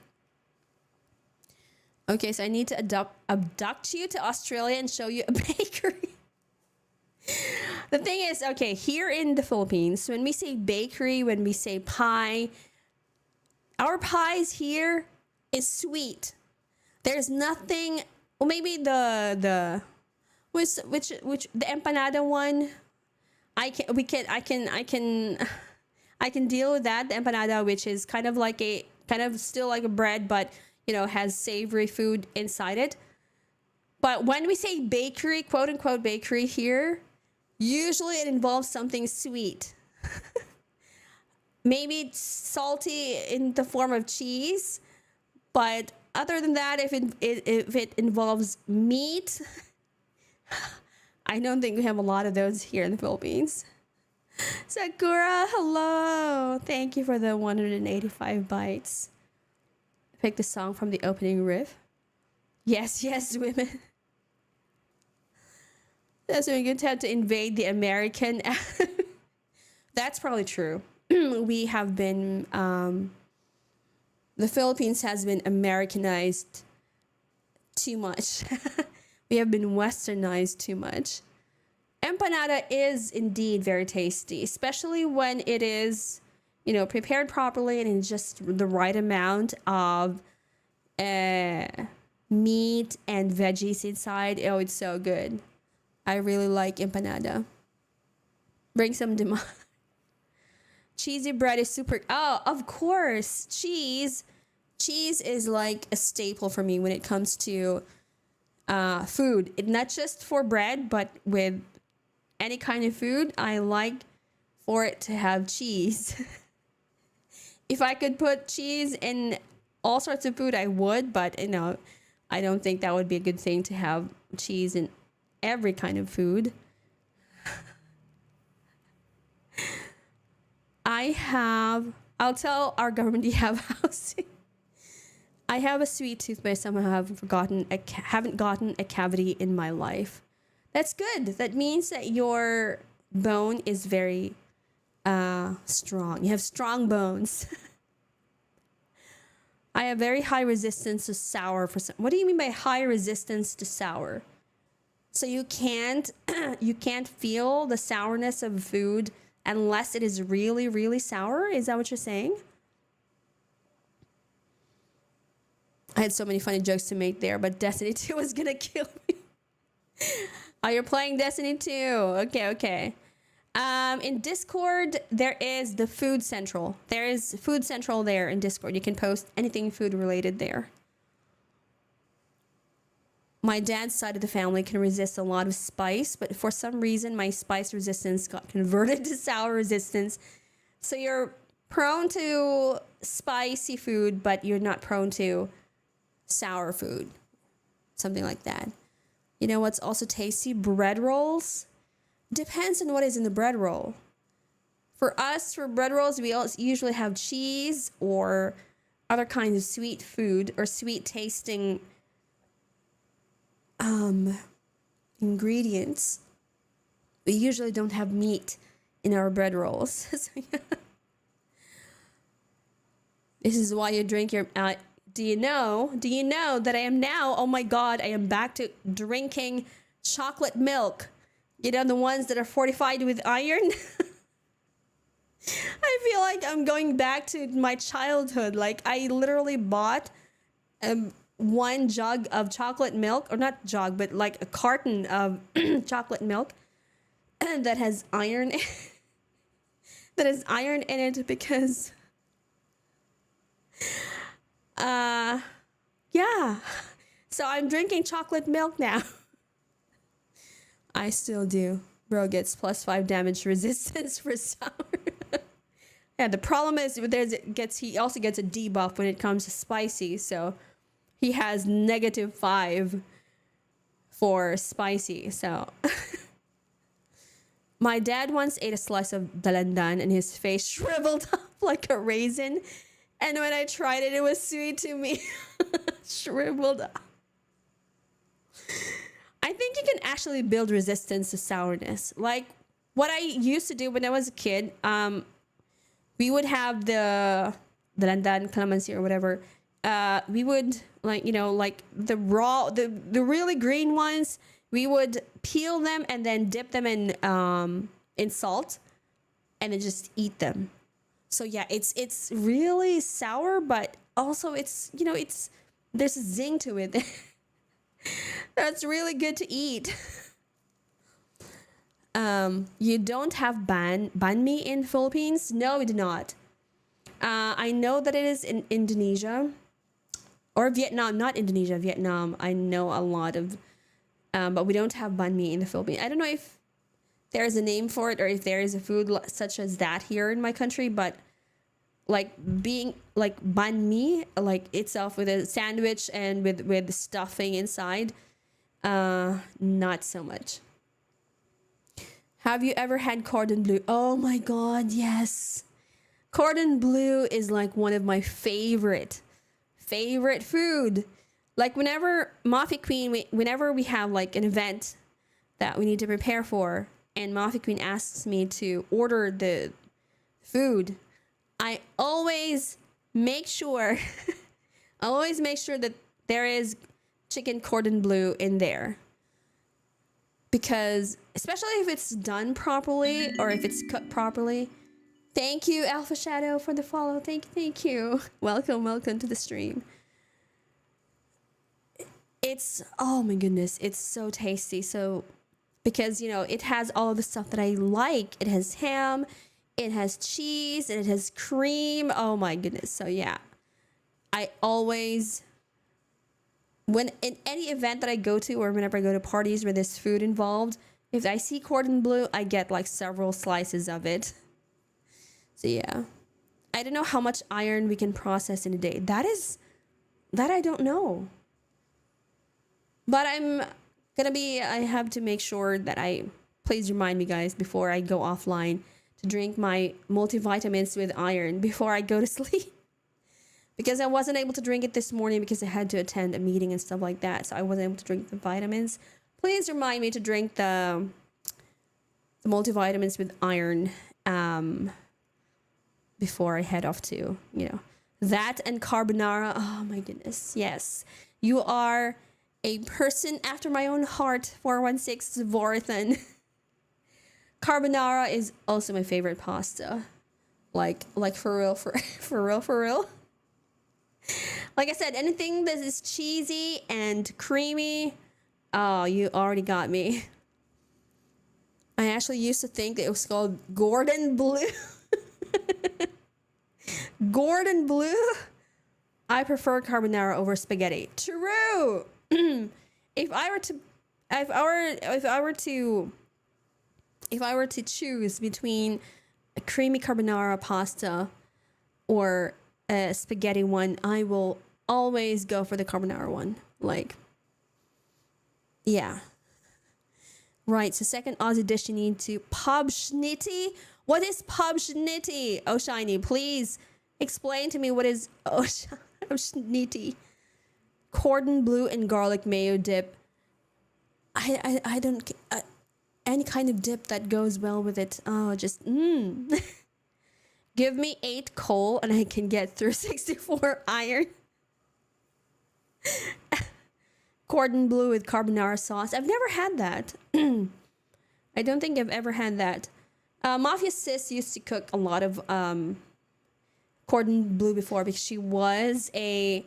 okay, so I need to abduct you to Australia and show you a bakery. The thing is, okay, here in the Philippines, when we say bakery, when we say pie, our pies here is sweet. There's nothing. Well, maybe which the empanada one. I can deal with that. The empanada, which is kind of still like a bread, but has savory food inside it. But when we say bakery, quote unquote bakery here, usually it involves something sweet. Maybe it's salty in the form of cheese, but other than that, if it involves meat, I don't think we have a lot of those here in the Philippines. Sakura, hello. Thank you for the 185 bytes. Pick the song from the opening riff. Yes, women. That's when you tend to invade the American. That's probably true. We have been, the Philippines has been Americanized too much. We have been westernized too much. Empanada is indeed very tasty, especially when it is, prepared properly and in just the right amount of meat and veggies inside. Oh, it's so good. I really like empanada. Bring some demand. Cheesy bread is super. Oh, of course. Cheese is like a staple for me when it comes to food. Not just for bread, but with any kind of food. I like for it to have cheese. If I could put cheese in all sorts of food, I would. But I don't think that would be a good thing to have cheese in every kind of food. I'll tell our government you have housing. I have a sweet tooth, but I somehow haven't gotten a cavity in my life. That's good. That means that your bone is very strong. You have strong bones. I have very high resistance to sour. What do you mean by high resistance to sour? So you can't feel the sourness of food unless it is really, really sour? Is that what you're saying? I had so many funny jokes to make there, but Destiny 2 was gonna kill me. Oh, you're playing Destiny 2. Okay. In Discord, there is the Food Central. There is Food Central there in Discord. You can post anything food related there. My dad's side of the family can resist a lot of spice, but for some reason, my spice resistance got converted to sour resistance. So you're prone to spicy food, but you're not prone to sour food. Something like that. You know what's also tasty? Bread rolls. Depends on what is in the bread roll. For us, for bread rolls, we usually have cheese or other kinds of sweet food or sweet tasting ingredients. We usually don't have meat in our bread rolls. So, yeah. This is why you drink your... Do you know that I am now, oh my God, I am back to drinking chocolate milk. The ones that are fortified with iron. I feel like I'm going back to my childhood. Like, I literally bought one jug of chocolate milk, or not jug, but like a carton of chocolate milk that has iron that has iron in it because yeah. So I'm drinking chocolate milk now. I still do. Bro gets +5 damage resistance for sour. Yeah, the problem is he also gets a debuff when it comes to spicy, so he has -5 for spicy. So my dad once ate a slice of dalandan and his face shriveled up like a raisin. And when I tried it, it was sweet to me. Shriveled up. I think you can actually build resistance to sourness. Like what I used to do when I was a kid, we would have the landan, calamansi, or whatever. We would like the raw, the really green ones. We would peel them and then dip them in salt, and then just eat them. So yeah, it's really sour, but also it's there's a zing to it. That's really good to eat. You don't have banh mi in Philippines? No, we do not. I know that it is in Indonesia or Vietnam, not Indonesia, Vietnam. I know a lot of, but we don't have banh mi in the Philippines. I don't know if there is a name for it or if there is a food such as that here in my country, but like being like banh mi, like itself with a sandwich and with stuffing inside, not so much. Have you ever had cordon bleu? Oh my god, yes. Cordon bleu is like one of my favorite food. Like whenever Mafia Queen, whenever we have like an event that we need to prepare for, and Mafia Queen asks me to order the food, I always make sure, I always make sure that there is chicken cordon bleu in there. Because especially if it's done properly or if it's cooked properly. Thank you, Alpha Shadow, for the follow. Thank you. Welcome to the stream. It's, oh my goodness, it's so tasty. So because it has all of the stuff that I like. It has ham, it has cheese, and it has cream. Oh my goodness. So yeah, I always, when in any event that I go to or whenever I go to parties where there's food involved, if I see cordon bleu, I get like several slices of it. So yeah, I don't know how much iron we can process in a day. That I don't know. But I have to make sure that please remind me, guys, before I go offline, to drink my multivitamins with iron before I go to sleep. Because I wasn't able to drink it this morning because I had to attend a meeting and stuff like that. So I wasn't able to drink the vitamins. Please remind me to drink the multivitamins with iron before I head off to, that and carbonara. Oh my goodness. Yes. You are a person after my own heart, 416 Vorathan. Carbonara is also my favorite pasta. Like for real, for real. Like I said, anything that is cheesy and creamy, oh, you already got me. I actually used to think that it was called Gordon Bleu. Gordon Bleu? I prefer carbonara over spaghetti. True. If I were to choose between a creamy carbonara pasta or a spaghetti one, I will always go for the carbonara one. Like, yeah. Right, so second Aussie dish you need to pub schnitty. What is pub schnitty? Oh, Shiny, please explain to me what is schnitty. Cordon bleu and garlic mayo dip. I don't any kind of dip that goes well with it. Oh, just Give me 8 coal and I can get through 64 iron. Cordon bleu with carbonara sauce. I've never had that. I don't think I've ever had that. Mafia Sis used to cook a lot of cordon bleu before because she was a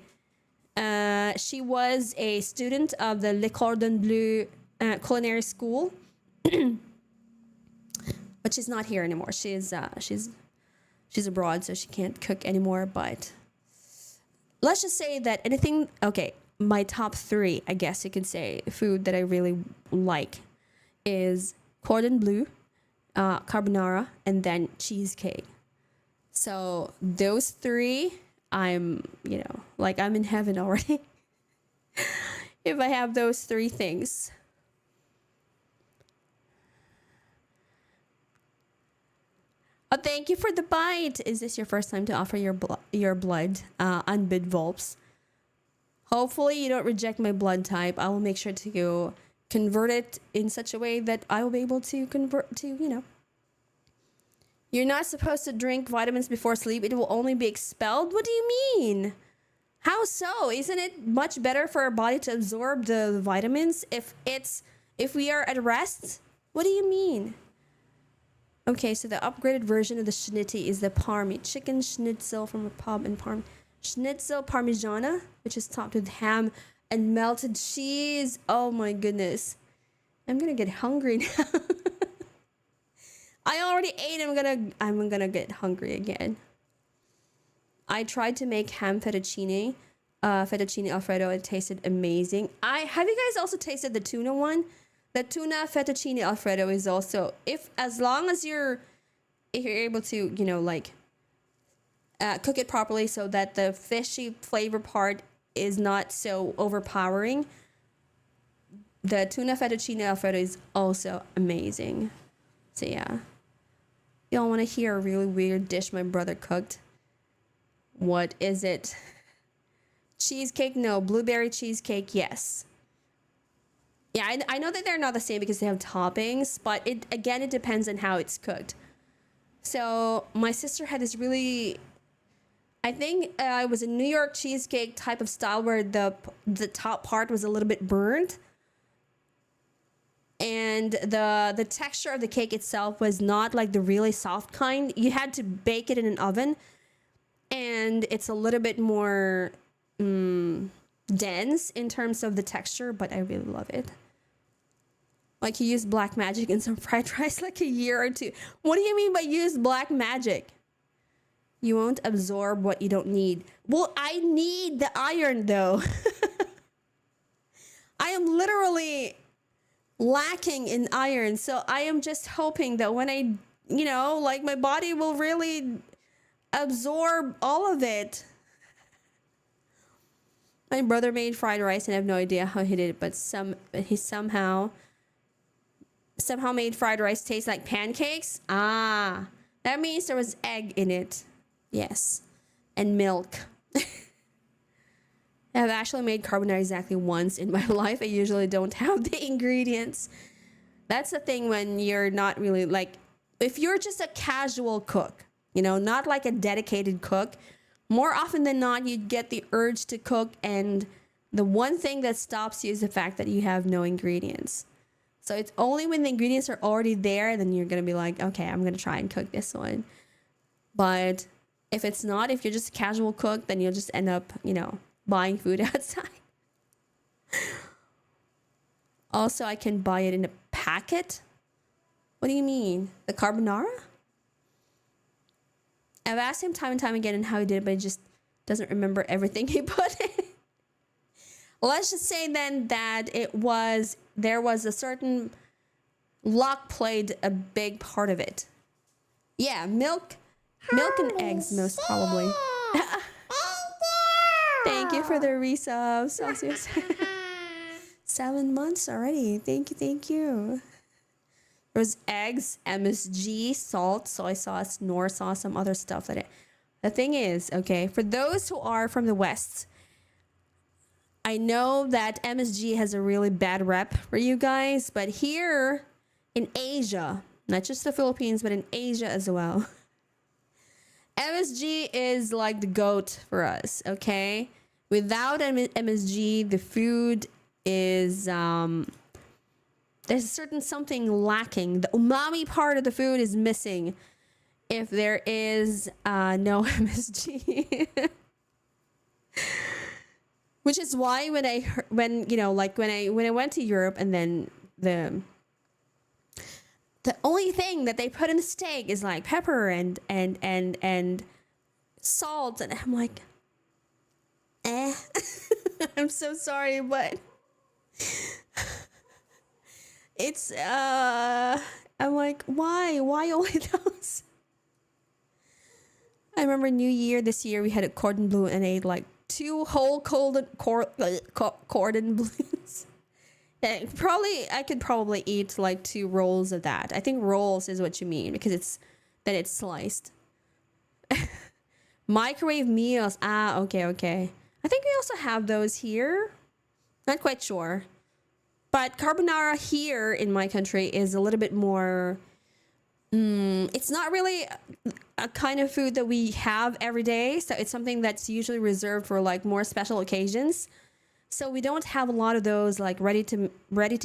student of the Le Cordon Bleu culinary school. But she's not here anymore. She's abroad, so she can't cook anymore. But let's just say that anything. Okay, my top 3, I guess you could say, food that I really like is cordon bleu, carbonara, and then cheesecake. So those three, I'm, like I'm in heaven already. If I have those three things. Oh, thank you for the bite. Is this your first time to offer your blood on Bid Volps? Hopefully you don't reject my blood type. I will make sure to convert it in such a way that I will be able to convert to, You're not supposed to drink vitamins before sleep. It will only be expelled. What do you mean? How so? Isn't it much better for our body to absorb the vitamins if we are at rest? What do you mean? Okay, so the upgraded version of the schnitty is the parmi chicken schnitzel from a pub in Parm. Schnitzel parmigiana, which is topped with ham and melted cheese. Oh my goodness. I'm gonna get hungry now. I already ate. I'm gonna get hungry again. I tried to make ham fettuccine alfredo. It tasted amazing. Have you guys also tasted the tuna one? The tuna fettuccine alfredo is also, as long as if you're able to, cook it properly so that the fishy flavor part is not so overpowering. The tuna fettuccine alfredo is also amazing. So yeah. Y'all want to hear a really weird dish my brother cooked? What is it? Cheesecake? No. Blueberry cheesecake? Yes. Yeah, I know that they're not the same because they have toppings, but it depends on how it's cooked. So my sister had this really, I think it was a New York cheesecake type of style where the top part was a little bit burnt, and the texture of the cake itself was not like the really soft kind. You had to bake it in an oven, and it's a little bit more dense in terms of the texture, but I really love it. Like, he used black magic in some fried rice like a year or two. What do you mean by use black magic? You won't absorb what you don't need. Well, I need the iron though. I am literally lacking in iron, so I am just hoping that when I, my body will really absorb all of it. My brother made fried rice and I have no idea how he did it, but he somehow made fried rice taste like pancakes. That means there was egg in it. Yes. And milk. I've actually made carbonara exactly once in my life. I usually don't have the ingredients. That's the thing when you're not really if you're just a casual cook, not like a dedicated cook, more often than not, you get the urge to cook, and the one thing that stops you is the fact that you have no ingredients. So it's only when the ingredients are already there, then you're going to be like, okay, I'm going to try and cook this one. But if it's not, if you're just a casual cook, then you'll just end up, buying food outside. Also, I can buy it in a packet. What do you mean? The carbonara? I've asked him time and time again and how he did it, but he just doesn't remember everything he put in. Let's just say then that there was a certain luck played a big part of it. Yeah, milk and eggs most probably. Thank you for the resub, Celsius. 7 months already. Thank you. There was eggs, MSG, salt, soy sauce, Knorr sauce, some other stuff that the thing is, okay, for those who are from the West, I know that MSG has a really bad rep for you guys, but here in Asia, not just the Philippines, but in Asia as well, MSG is like the GOAT for us, okay? Without MSG, the food is, there's a certain something lacking. The umami part of the food is missing if there is no MSG. Which is why when I went to Europe, and then the only thing that they put in the steak is like pepper and salt, and I'm like, I'm so sorry, but it's I'm like, why only those? I remember New Year this year we had a cordon bleu and ate like two whole cordon bleus. Yeah, probably I could probably eat like two rolls of that. I think rolls is what you mean because it's sliced. Microwave meals. Ah, okay, okay. I think we also have those here. Not quite sure. But carbonara here in my country is a little bit more. It's not really a kind of food that we have every day. So it's something that's usually reserved for like more special occasions. So we don't have a lot of those like ready to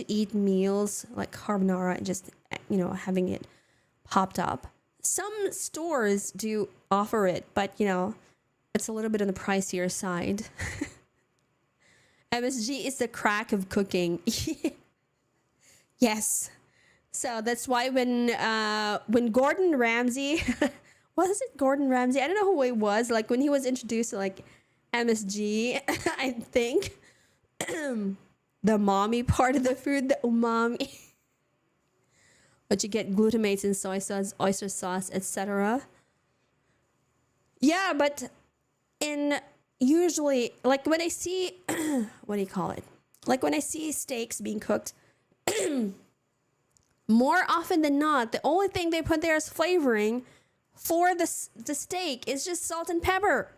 eat meals like carbonara and just having it popped up. Some stores do offer it, but it's a little bit on the pricier side. MSG is the crack of cooking. Yes. So that's why when Gordon Ramsay, was it Gordon Ramsay? I don't know who it was. Like when he was introduced to like MSG, I think the mommy part of the food, the umami, but you get glutamates and soy sauce, oyster sauce, etc. Yeah, but in usually like when I see what do you call it? Like when I see steaks being cooked. More often than not, the only thing they put there as flavoring for the steak is just salt and pepper.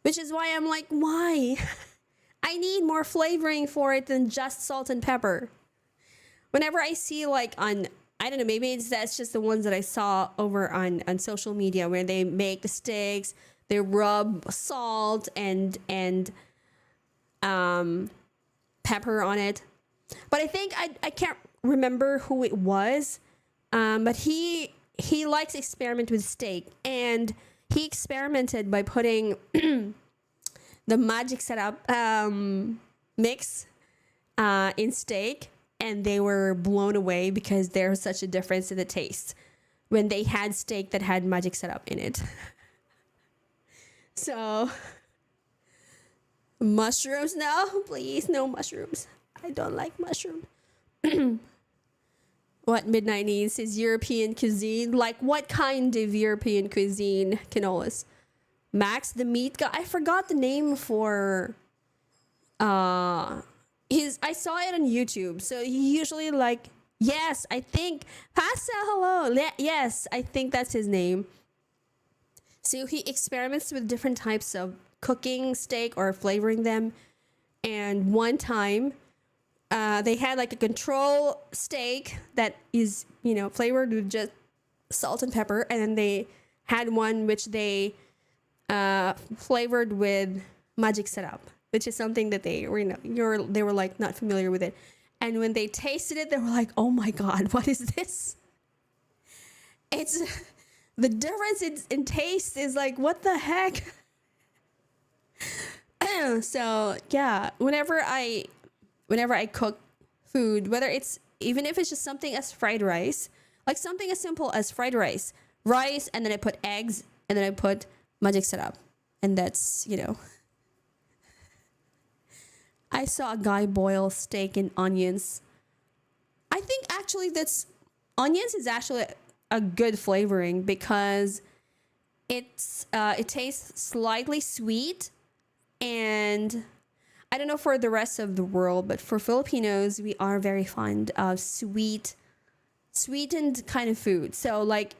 Which is why I'm like, why? I need more flavoring for it than just salt and pepper. Whenever I see like I don't know, maybe that's just the ones that I saw over on social media where they make the steaks, they rub salt and pepper on it. But I think I can't remember who it was, but he likes to experiment with steak, and he experimented by putting the magic setup mix in steak, and they were blown away because there's such a difference in the taste when they had steak that had magic setup in it. So mushrooms, no, please, no mushrooms. I don't like mushrooms. What Midnight needs is European cuisine. Like what kind of European cuisine, Canolas? Max, the meat guy. I forgot the name for I saw it on YouTube. So he usually like, yes, I think Pasta Hello. Yes, I think that's his name. So he experiments with different types of cooking steak or flavoring them. And one time they had like a control steak that is, flavored with just salt and pepper. And then they had one which they flavored with magic setup, which is something that they were like not familiar with it. And when they tasted it, they were like, oh my God, what is this? It's the difference in taste is like, what the heck? So yeah, whenever I cook food, whether it's even if it's just something as fried rice, like something as simple as fried rice, and then I put eggs, and then I put magic setup, and that's I saw a guy boil steak in onions. I think actually onions is actually a good flavoring because it tastes slightly sweet, and I don't know for the rest of the world, but for Filipinos, we are very fond of sweetened kind of food. So like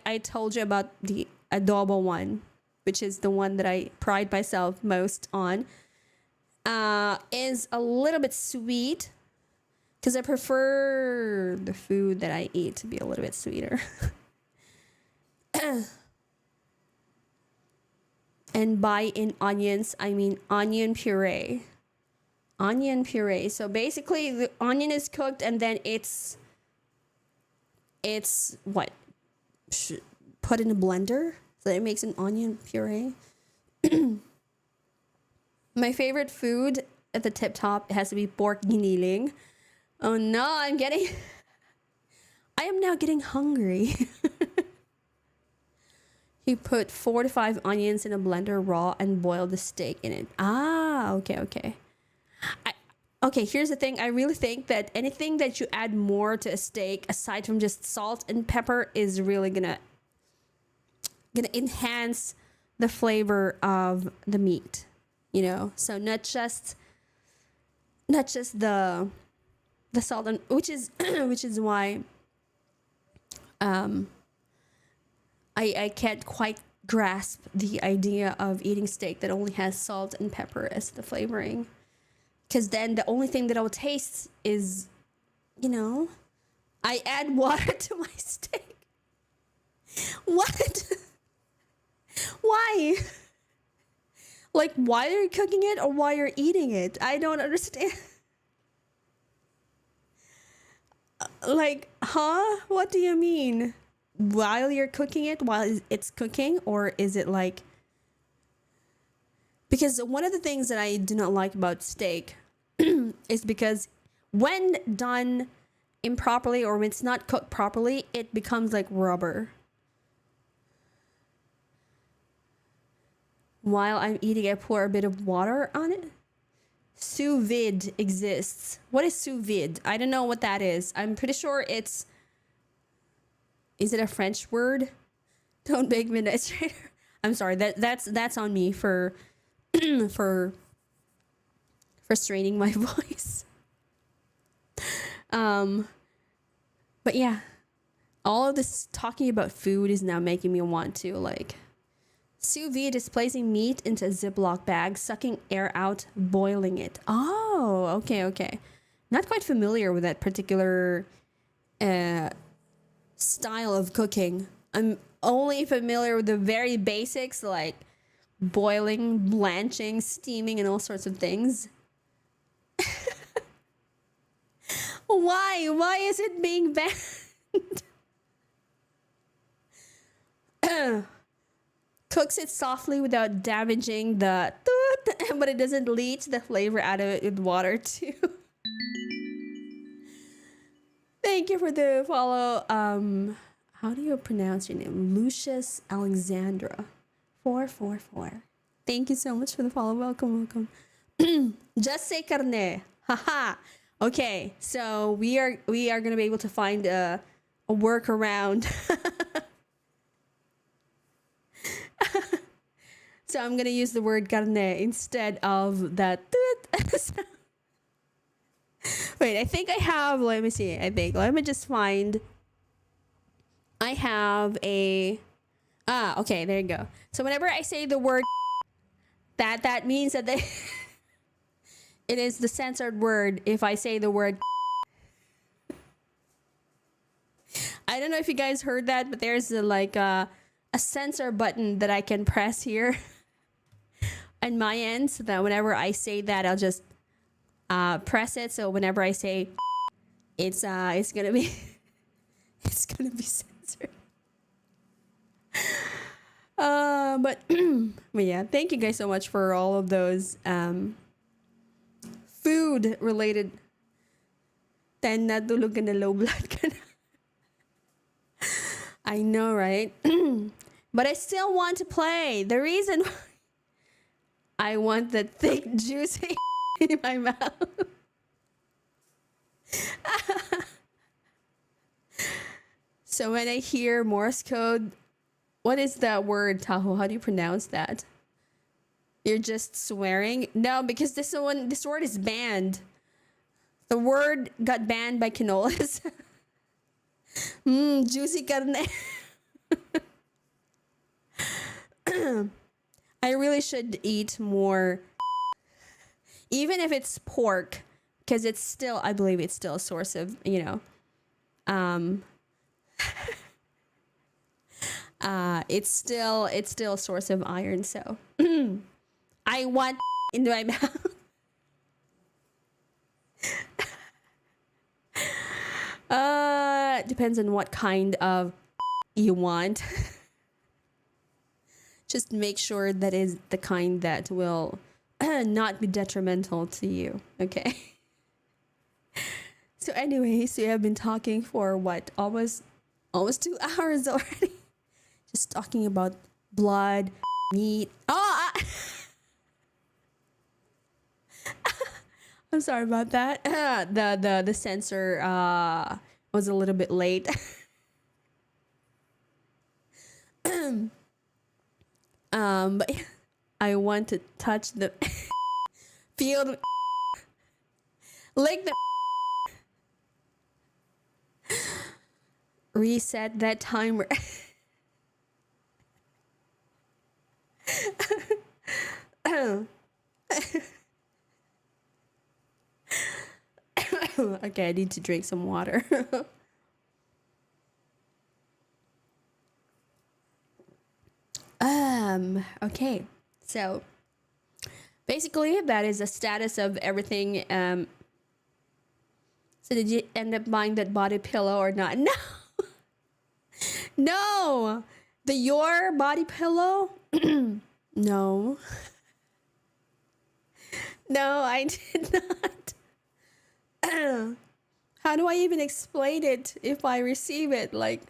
I told you about the adobo one, which is the one that I pride myself most on, is a little bit sweet because I prefer the food that I eat to be a little bit sweeter. And by in onions, I mean onion puree. Onion puree. So basically the onion is cooked and then it's what? Put in a blender so that it makes an onion puree. My favorite food at the tip top, it has to be pork giniling. Oh no, I am now getting hungry. He put 4 to 5 onions in a blender raw and boiled the steak in it. Ah, okay. Okay, here's the thing. I really think that anything that you add more to a steak aside from just salt and pepper is really gonna gonna enhance the flavor of the meat, you know. So not just the salt, and which is which is why um I can't quite grasp the idea of eating steak that only has salt and pepper as the flavoring, because then the only thing that I will taste is, you know, I add water to my steak. What? Why? Like, why are you cooking it or why you're eating it? I don't understand. Like, huh? What do you mean? While you're cooking it, while it's cooking, or is it like, because one of the things that I do not like about steak is because when done improperly or when it's not cooked properly, it becomes like rubber. While I'm eating, I pour a bit of water on it. Sous vide exists. What is sous vide? I don't know what that is. I'm pretty sure it's. Is it a French word? Don't make midnight strainer. I'm sorry. That's on me for for straining my voice. But yeah, all of this talking about food is now making me want to like. Sous vide is placing meat into a Ziploc bag, sucking air out, boiling it. Oh, okay. Not quite familiar with that particular style of cooking. I'm only familiar with the very basics like boiling, blanching, steaming, and all sorts of things. Why? Why is it being banned? Cooks it softly without damaging the but it doesn't leach the flavor out of it with water too. Thank you for the follow. How do you pronounce your name? Lucius Alexandra 444. Thank you so much for the follow. Welcome. Just say carne. Haha. Okay, so we are gonna be able to find a workaround. So I'm gonna use the word carne instead of that. Wait, I think I have. Let me see. Let me just find. I have a. Okay. There you go. So whenever I say the word, that means that they. It is the censored word if I say the word. I don't know if you guys heard that, but there's a censor button that I can press here on my end, so that whenever I say that, I'll just press it. So whenever I say, it's gonna be it's gonna be censored. But but yeah, thank you guys so much for all of those food related. Then natulog ka na, low blood ka na. I know, right? But I still want to play. The reason why I want the thick, juicy in my mouth. So when I hear Morse code, what is that word, Tahoe? How do you pronounce that? You're just swearing? No, because this word is banned. The word got banned by Canolas. Juicy carne. I really should eat more, even if it's pork, because it's still, I believe it's still a source of, it's still a source of iron. So I want into my mouth. Depends on what kind of you want. Just make sure that is the kind that will not be detrimental to you. Okay. So anyways, we have been talking for what, almost 2 hours already. Just talking about blood, meat. I'm sorry about that. The censor was a little bit late. But I want to touch the feel the lick the reset that timer. Okay, I need to drink some water. Okay. So basically that is the status of everything. So did you end up buying that body pillow or not? No. No. The your body pillow? No. No, I did not. How do I even explain it if I receive it? Like,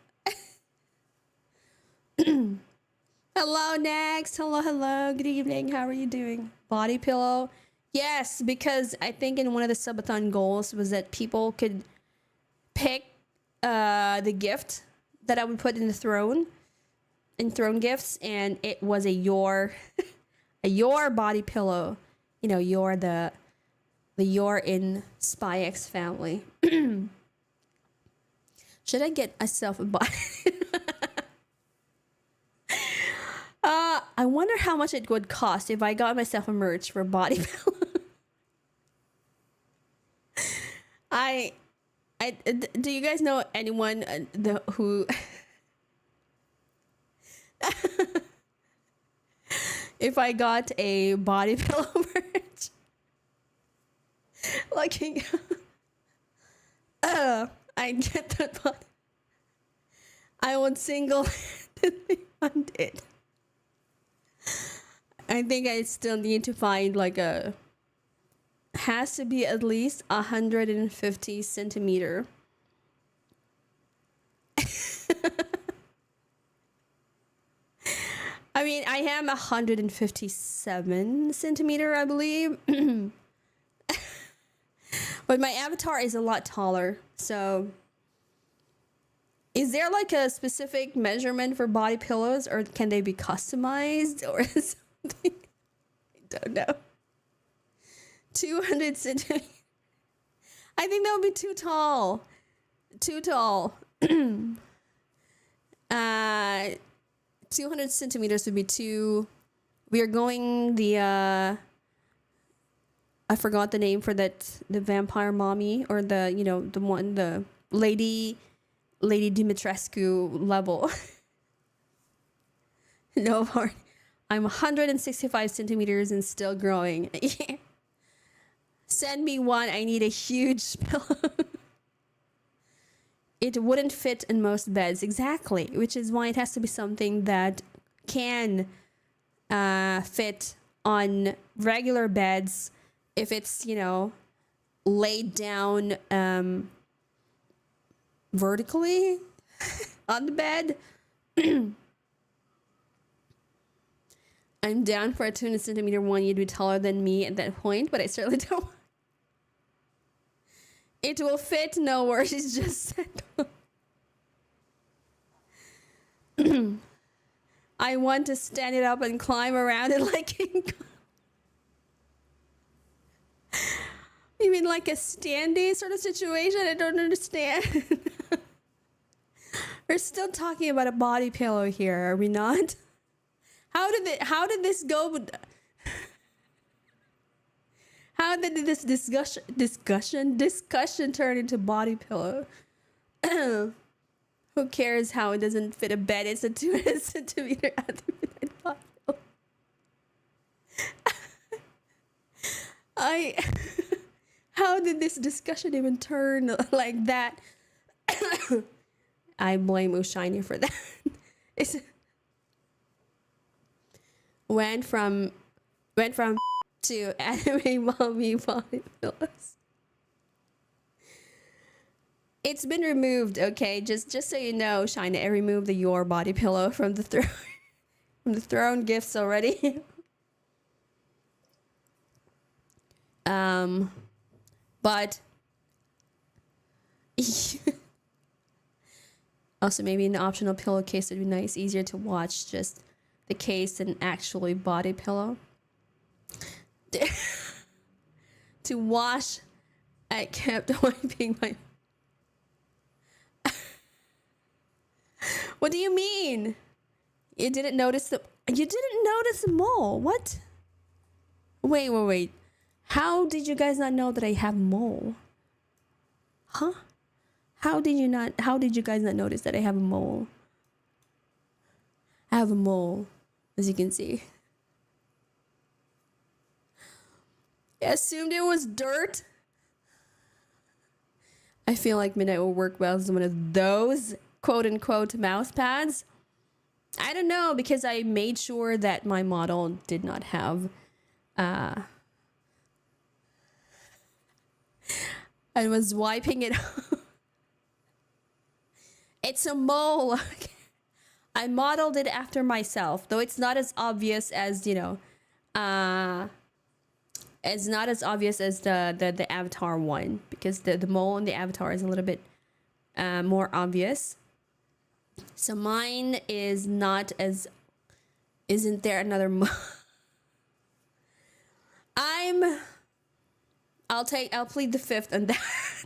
hello, next. Hello, hello. Good evening. How are you doing? Body pillow? Yes, because I think in one of the subathon goals was that people could pick the gift that I would put in the throne, in throne gifts, and it was a your a your body pillow. You know, you're the you're in Spy X family. Should I get myself a body? I wonder how much it would cost if I got myself a merch for body pillow. Do you guys know anyone who if I got a body pillow merch, looking, I get that body, I would single-handedly fund it. I think I still need to find like a, has to be at least 150 centimeter. I mean, I am 157 centimeter, I believe. But my avatar is a lot taller. So is there like a specific measurement for body pillows, or can they be customized or something? I don't know. 200 centimeters. I think that would be too tall. Too tall. 200 centimeters would be too. We are going the. I forgot the name for that. The vampire mommy, or the, you know, the one, the Lady Dimitrescu level. No, I'm 165 centimeters and still growing. Send me one. I need a huge pillow. It wouldn't fit in most beds. Exactly. Which is why it has to be something that can fit on regular beds if it's, you know, laid down vertically on the bed. I'm down for a 200 centimeter one. You'd be taller than me at that point, but I certainly don't. It will fit, no worries, just said. I want to stand it up and climb around it like King Kong. You mean like a standee sort of situation? I don't understand. We're still talking about a body pillow here, are we not? How did this go? How did this discussion turn into body pillow? Who cares how it doesn't fit a bed? It's a 200 centimeter body pillow. How did this discussion even turn like that? I blame Ushiny for that. It's went from to anime mommy body pillows. It's been removed, okay? Just so you know, Shina, I removed the your body pillow from the throne from the throne gifts already. But also maybe an optional pillowcase would be nice, easier to watch. Just the case and actually body pillow. To wash, I kept wiping my. What do you mean? You didn't notice the. You didn't notice the mole. What? Wait. How did you guys not know that I have mole? Huh? How did you guys not notice that I have a mole? I have a mole, as you can see. I assumed it was dirt. I feel like Midnight will work well as one of those quote unquote mouse pads. I don't know, because I made sure that my model did not have I was wiping it. It's a mole. I modeled it after myself, though it's not as obvious as, it's not as obvious as the Avatar one, because the mole in the Avatar is a little bit more obvious. So mine is not as. Isn't there another mole? I'll plead the fifth on that.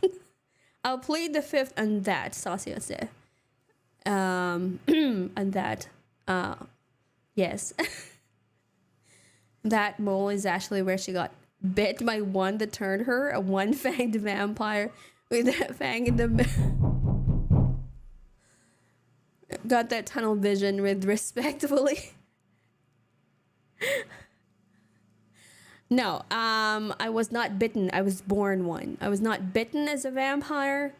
I'll plead the fifth on that, Sauciose. On that. Yes. That mole is actually where she got bit by one that turned her, a one-fanged vampire with that fang in the got that tunnel vision with respectfully. No, I was not bitten. I was born one. I was not bitten as a vampire.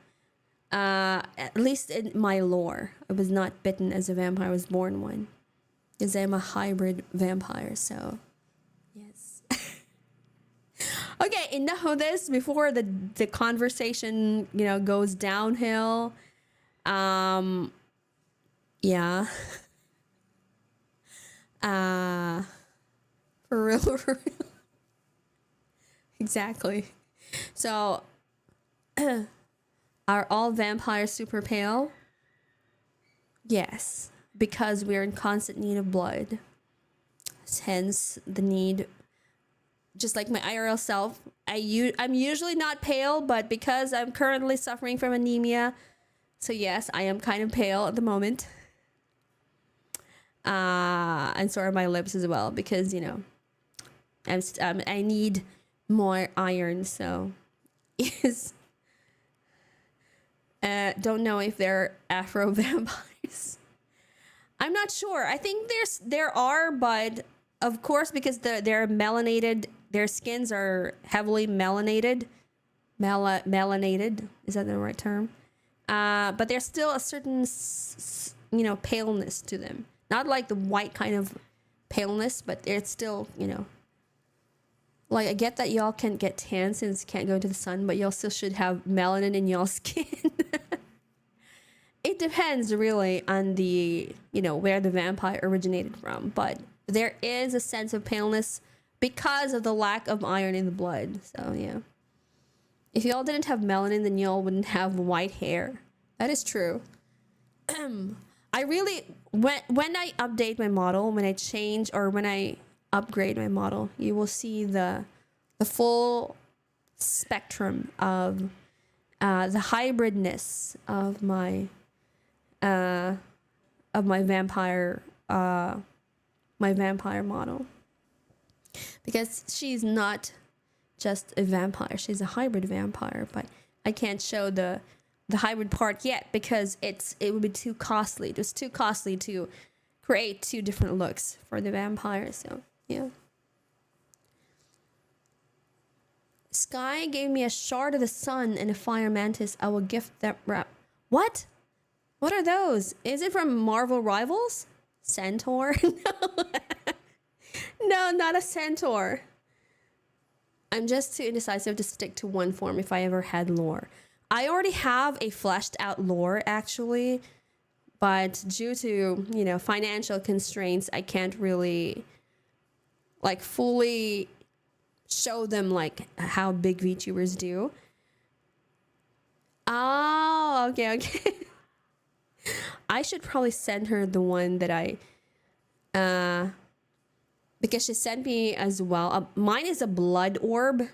At least in my lore, I was not bitten as a vampire. I was born one, because I'm a hybrid vampire. So, yes. Okay, enough of this before the conversation goes downhill. Yeah. For real, for real. Exactly. So, are all vampires super pale? Yes, because we're in constant need of blood. Hence the need. Just like my IRL self, I'm usually not pale, but because I'm currently suffering from anemia, so yes, I am kind of pale at the moment. And so are my lips as well, because I need more iron. So, yes. Don't know if they're Afro vampires. I'm not sure. I think there are, but of course, because they're melanated, their skins are heavily melanated. Melanated, is that the right term? But there's still a certain paleness to them. Not like the white kind of paleness, but it's still like, I get that y'all can't get tan since you can't go into the sun, but y'all still should have melanin in y'all's skin. It depends really on the, where the vampire originated from. But there is a sense of paleness because of the lack of iron in the blood. So, yeah. If y'all didn't have melanin, then y'all wouldn't have white hair. That is true. I really, when I update my model, when I change or when I upgrade my model, you will see the full spectrum of the hybridness of my vampire model, because she's not just a vampire, she's a hybrid vampire, but I can't show the hybrid part yet because it would be too costly. It was too costly to create two different looks for the vampire. So yeah. Sky gave me a shard of the sun and a fire mantis. I will gift that wrap. What are those? Is it from Marvel Rivals? Centaur? No. No, not a centaur. I'm just too indecisive to stick to one form if I ever had lore. I already have a fleshed out lore, actually, but due to, financial constraints, I can't really, fully show them, how big VTubers do. Oh, okay. I should probably send her the one that I Because she sent me as well. Mine is a blood orb,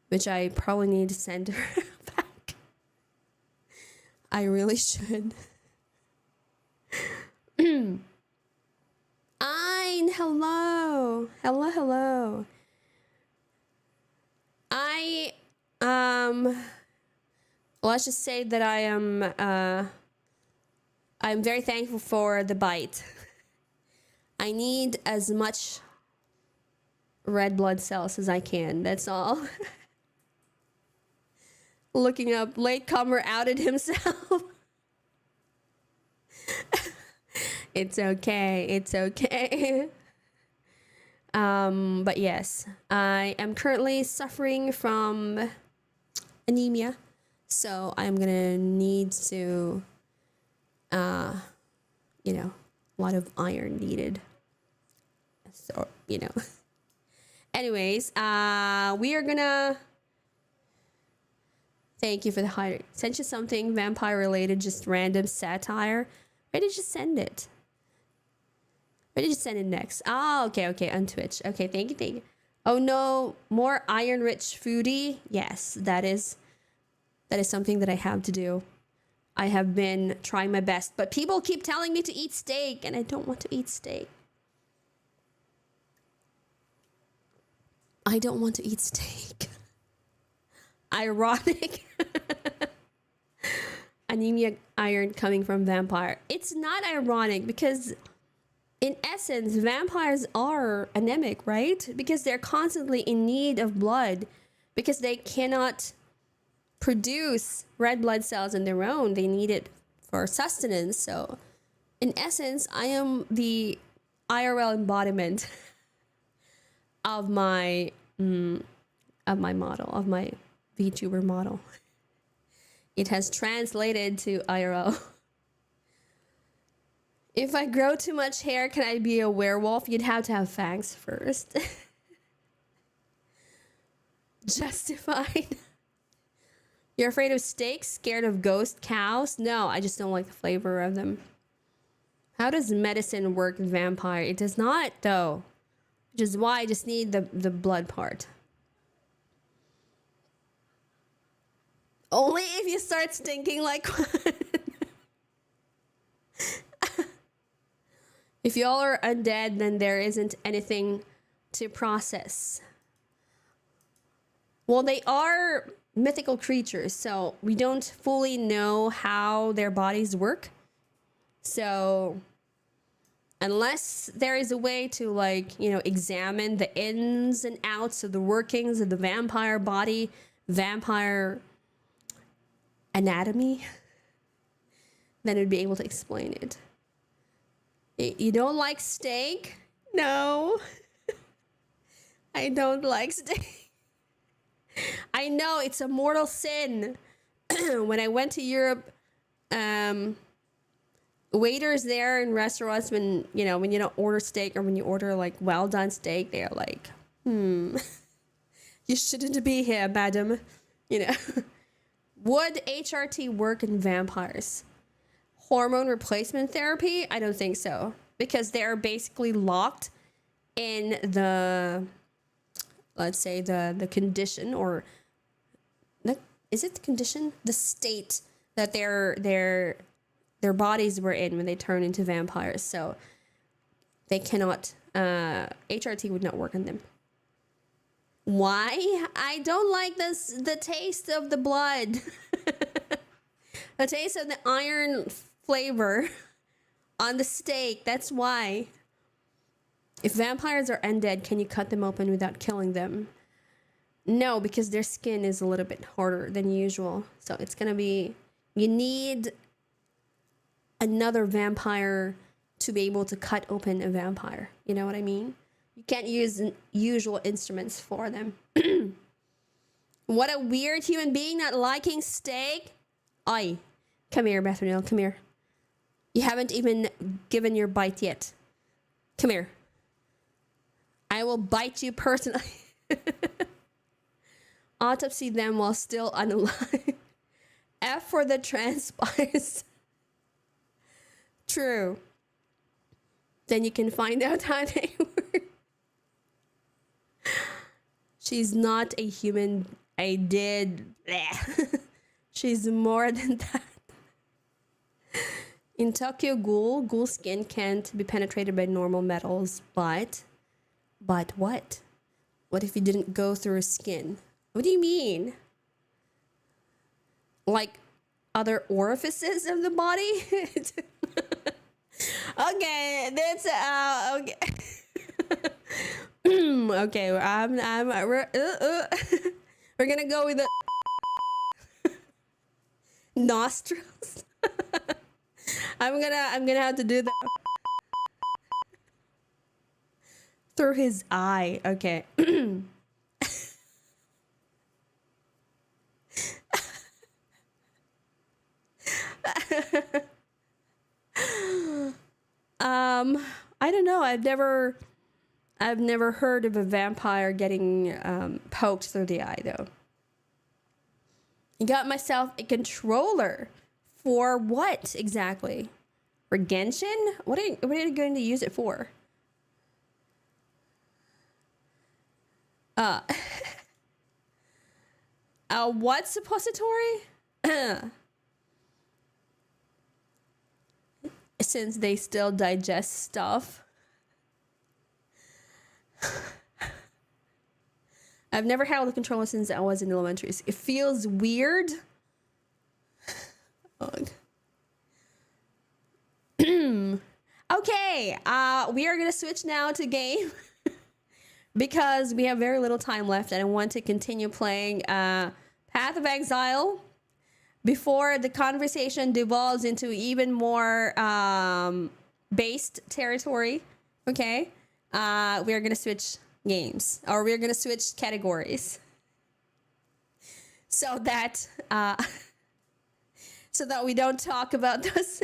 which I probably need to send her back. I really should. Ein, hello. Hello. Let's just say that I'm very thankful for the bite. I need as much red blood cells as I can. That's all. Looking up, latecomer outed himself. It's okay. But yes, I am currently suffering from anemia, so I'm gonna need to, a lot of iron needed. So, anyways, we are gonna thank you for the hydrate. Sent you something vampire related, just random satire. Where did you send it? Where did you send it next? Oh, okay, on Twitch. Okay, thank you. Oh no, more iron-rich foodie. Yes, that is something that I have to do. I have been trying my best, but people keep telling me to eat steak, and I don't want to eat steak. I don't want to eat steak. Ironic. Anemia iron coming from vampire. It's not ironic because in essence, vampires are anemic, right? Because they're constantly in need of blood because they cannot produce red blood cells on their own. They need it for sustenance. So in essence, I am the IRL embodiment of my model, of my VTuber model. It has translated to IRL. If I grow too much hair, can I be a werewolf? You'd have to have fangs first. Justified. You're afraid of steaks? Scared of ghost cows? No, I just don't like the flavor of them. How does medicine work in vampire? It does not, though. Which is why I just need the blood part. Only if you start stinking like one. If y'all are undead, then there isn't anything to process. Well, they are mythical creatures, so we don't fully know how their bodies work. So unless there is a way to examine the ins and outs of the workings of the vampire body, vampire anatomy, then it'd be able to explain it. You don't like steak? No. I don't like steak. I know it's a mortal sin. When I went to Europe, waiters there in restaurants, when you don't order steak or when you order well done steak, they're like, you shouldn't be here, madam. Would HRT work in vampires? Hormone replacement therapy? I don't think so, because they're basically locked in the, let's say the condition, or is it the condition? The state that their bodies were in when they turn into vampires. So they cannot, HRT would not work on them. Why? I don't like the taste of the blood. The taste of the iron flavor on the steak. That's why. If vampires are undead, can you cut them open without killing them? No, because their skin is a little bit harder than usual. So it's going to be... You need another vampire to be able to cut open a vampire. You know what I mean? You can't use usual instruments for them. What a weird human being not liking steak. Oi. Come here, Bethany. Come here. You haven't even given your bite yet. Come here. I will bite you personally. Autopsy them while still unalive. F for the transpires. True. Then you can find out how they work. She's not a human. I did. She's more than that. In Tokyo Ghoul skin can't be penetrated by normal metals, but what? What if you didn't go through skin? What do you mean? Like other orifices of the body? Okay, that's okay. Okay, we're gonna go with the nostrils. I'm gonna have to do that through his eye. Okay. I don't know. I've never heard of a vampire getting poked through the eye though. I got myself a controller. For what exactly? For Genshin? What are you going to use it for? What suppository? Since they still digest stuff. I've never held a controller since I was in elementary. It feels weird. Okay, we are gonna switch now to game because we have very little time left and I want to continue playing Path of Exile before the conversation devolves into even more based territory. Okay, we are gonna switch games, or we're gonna switch categories so that we don't talk about those.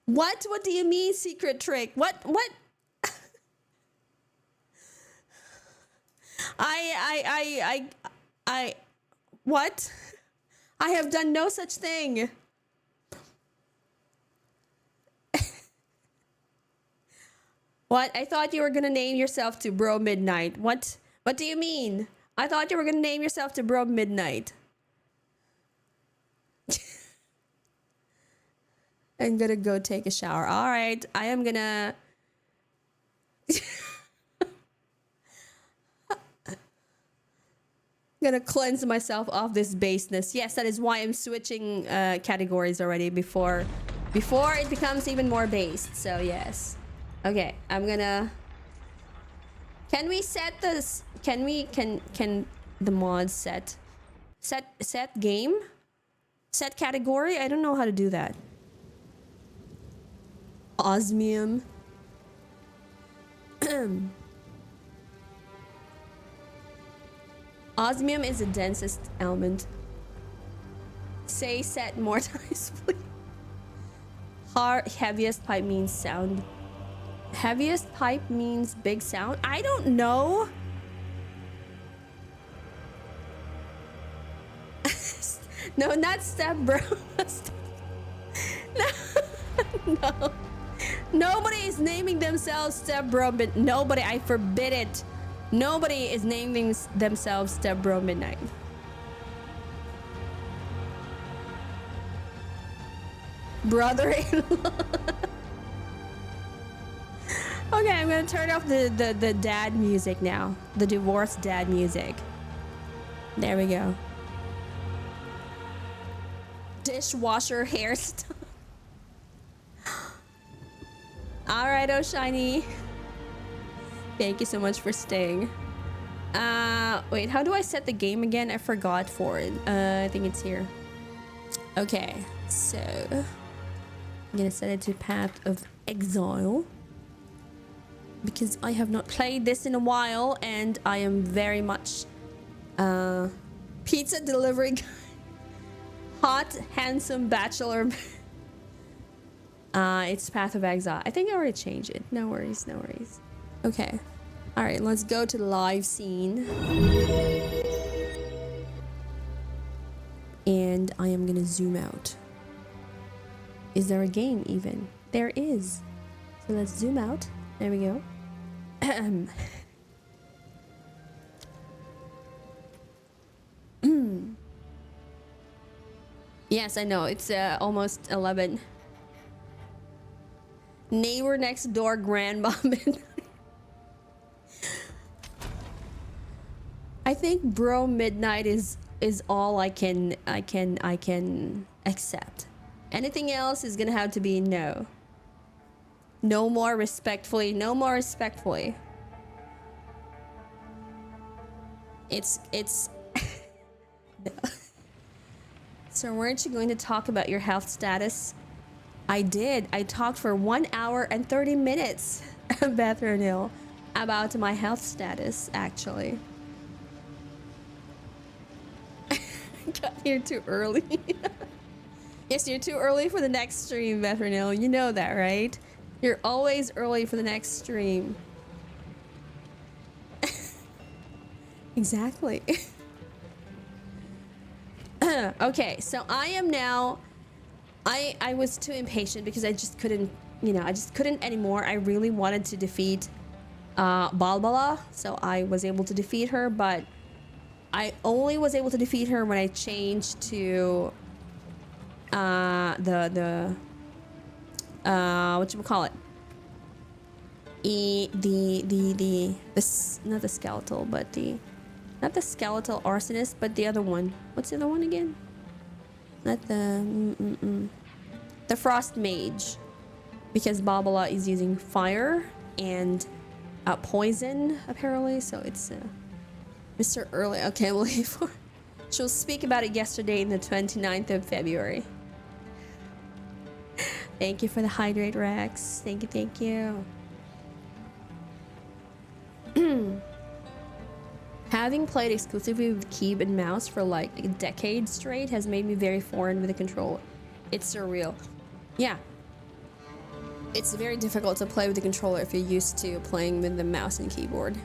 What do you mean secret trick? What I what? I have done no such thing. What? I thought you were gonna name yourself to Bro Midnight. What do you mean? I thought you were gonna name yourself to Bro Midnight. I'm gonna go take a shower. All right, I am gonna. Gonna cleanse myself of this baseness. Yes, that is why I'm switching categories already before it becomes even more based. So yes, okay. I'm gonna. Can we set this? Can the mods set game? Set category? I don't know how to do that. Osmium. Osmium is the densest element. Say set more times, please. Heaviest pipe means sound. Heaviest pipe means big sound? I don't know. No, not step bro. No. Nobody is naming themselves Step Bro Midnight. Nobody, I forbid it. Nobody is naming themselves Step Bro Midnight. Brother-in-law. Okay, I'm gonna turn off the dad music now. The divorced dad music. There we go. Dishwasher hairstyle. All right, oh shiny. Thank you so much for staying. Wait, how do I set the game again? I forgot for it. I think it's here. Okay, so I'm gonna set it to Path of Exile because I have not played this in a while and I am very much pizza delivery guy. Hot, handsome bachelor. It's Path of Exile. I think I already changed it. No worries, no worries. Okay. All right, let's go to the live scene. And I am gonna zoom out Is there a game even? There is. So let's zoom out. There we go. Yes, I know. It's almost 11. Neighbor next door grandma midnight. I think bro midnight is all I can accept. Anything else is gonna have to be no. No more respectfully. No more respectfully. It's no. So weren't you going to talk about your health status? I did. I talked for 1 hour and 30 minutes, Beth Renil, about my health status, actually. Got here too early. Yes, you're too early for the next stream, Beth Renil. You know that, right? You're always early for the next stream. Exactly. Okay, so I am now... I was too impatient because I just couldn't, you know, I just couldn't anymore. I really wanted to defeat Balbala, so I was able to defeat her, but I only was able to defeat her when I changed to whatchamacallit? Not the skeletal, but not the skeletal arsonist, but the other one. What's the other one again? Not the frost mage, because Balbala is using fire and poison apparently, so it's Mr. Early. Okay, we'll wait for. She'll speak about it yesterday in the 29th of February. Thank you for the hydrate, Rex. Thank you, thank you. Having played exclusively with keyboard and mouse for like a decade straight has made me very foreign with the controller. It's surreal. Yeah. It's very difficult to play with the controller if you're used to playing with the mouse and keyboard.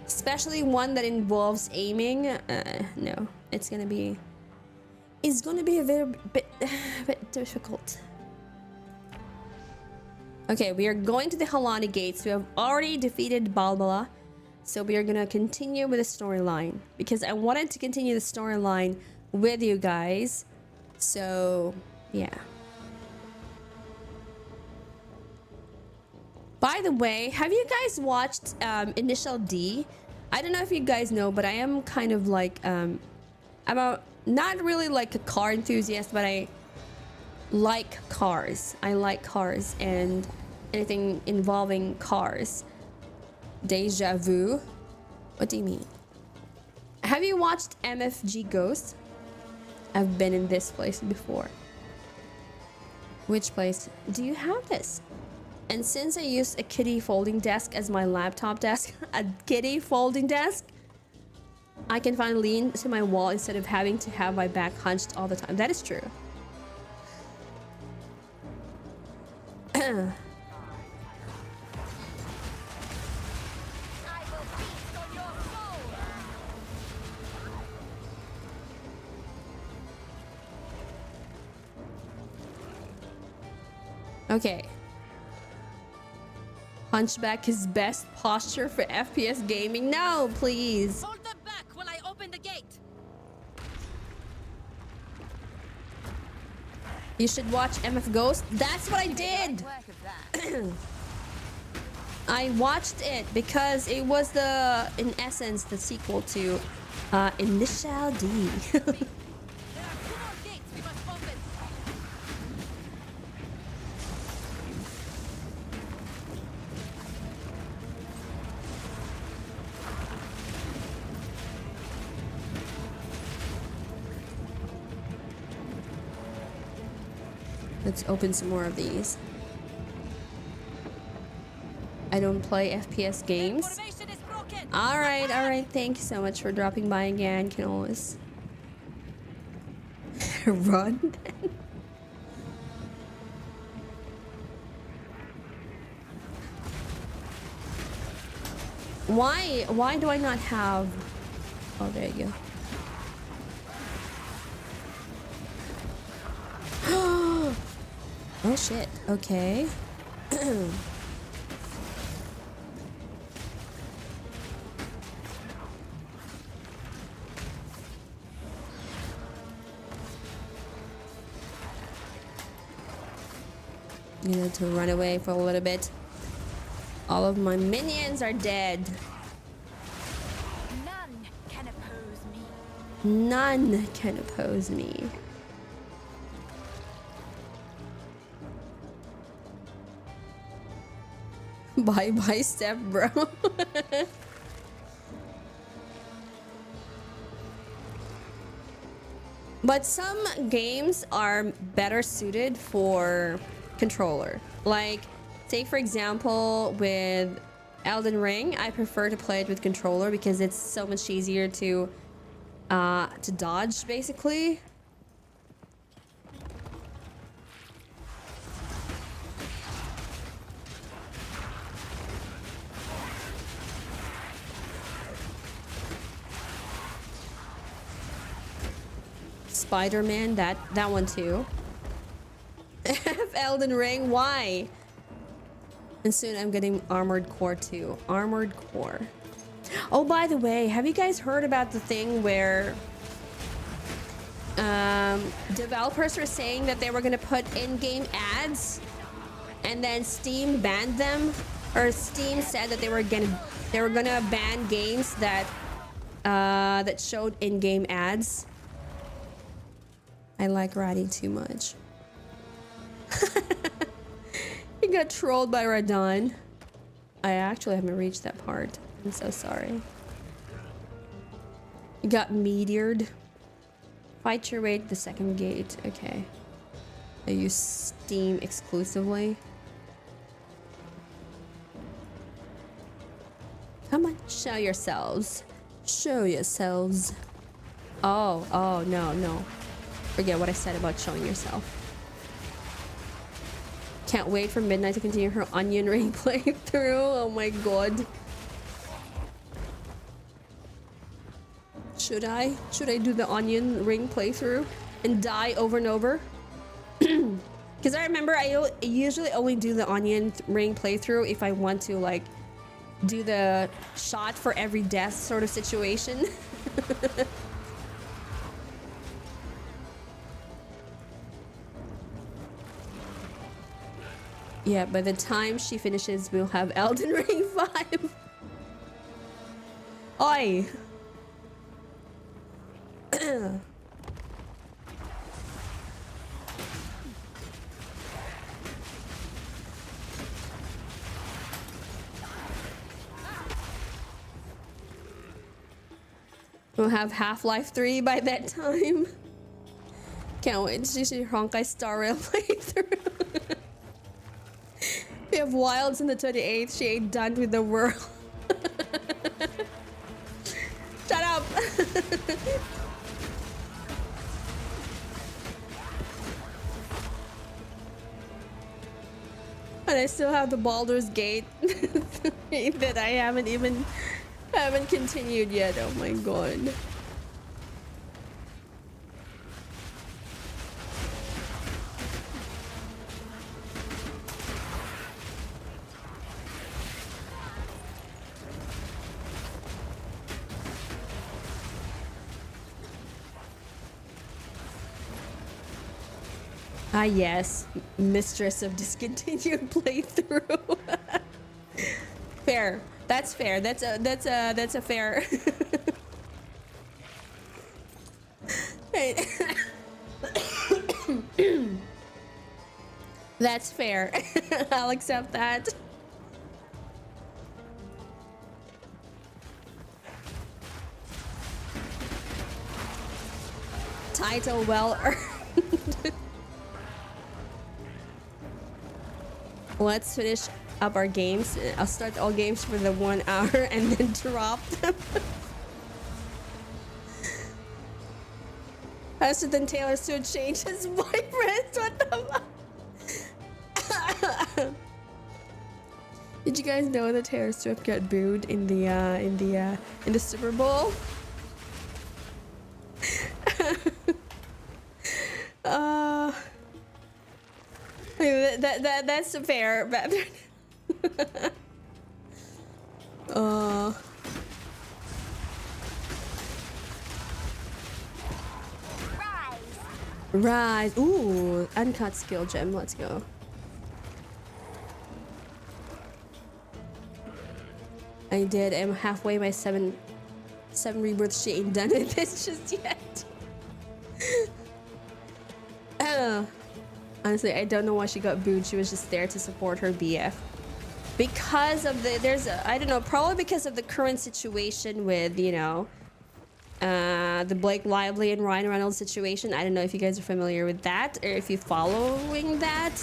Especially one that involves aiming. No, it's gonna be a very bit difficult. Okay, we are going to the Halani Gates. We have already defeated Balbala. So we are gonna continue with the storyline because I wanted to continue the storyline with you guys. So yeah. By the way, have you guys watched Initial D? I don't know if you guys know, but I am kind of like I'm not really like a car enthusiast, but I like cars. I like cars and anything involving cars. Deja vu? What do you mean? Have you watched MFG Ghost? I've been in this place before. Which place? Do you have this? And since I use a kitty folding desk as my laptop desk, a kitty folding desk, I can finally lean to my wall instead of having to have my back hunched all the time. That is true. Okay. Hunchback is best posture for FPS gaming. No, please. Hold them back while I open the gate. You should watch MF Ghost. That's what I did. I watched it because it was in essence, the sequel to Initial D. Let's open some more of these. I don't play FPS games. Alright, thank you so much for dropping by again. Can always run. Why do I not have... Oh, there you go. Oh shit. Okay. You need to run away for a little bit. All of my minions are dead. None can oppose me. None can oppose me. Bye bye, step bro. But some games are better suited for controller. Like, take for example with Elden Ring, I prefer to play it with controller because it's so much easier to dodge basically. Spider-Man, that one too. Elden Ring, why? And soon I'm getting Armored Core 2. Armored Core. Oh, by the way, have you guys heard about the thing where developers were saying that they were gonna put in-game ads, and then Steam banned them, or Steam said that they were gonna ban games that that showed in-game ads? I like Ratty too much. He got trolled by Radon. I actually haven't reached that part. I'm so sorry. You got meteored. Fight your way to the second gate. Okay. I use Steam exclusively. Come on, show yourselves. Show yourselves. Oh, no. Forget what I said about showing yourself. Can't wait for Midnight to continue her Onion Ring playthrough. Oh my god. Should I do the Onion Ring playthrough and die over and over? Because I remember I usually only do the Onion Ring playthrough if I want to like do the shot for every death sort of situation. Yeah, by the time she finishes, we'll have Elden Ring 5. Oi! We'll have Half-Life 3 by that time. Can't wait to see Honkai Star Rail playthrough. We have Wilds on the 28th. She ain't done with the world. Shut up. And I still have the Baldur's Gate that I haven't continued yet. Oh my god. Ah yes, mistress of discontinued playthrough. Fair. That's fair. That's a fair. Right. That's fair. I'll accept that. Title well earned. Let's finish up our games. I'll start all games for the 1 hour and then drop them. Faster than Taylor Swift changed his boyfriend. What the fuck? Did you guys know that Taylor Swift got booed in the Super Bowl? That's fair. But rise. Ooh, uncut skill gem. Let's go. I did. I'm halfway. My seven rebirths. She ain't done it this just yet. Honestly, I don't know why she got booed. She was just there to support her BF. Because of I don't know, probably because of the current situation with, you know, the Blake Lively and Ryan Reynolds situation. I don't know if you guys are familiar with that or if you're following that.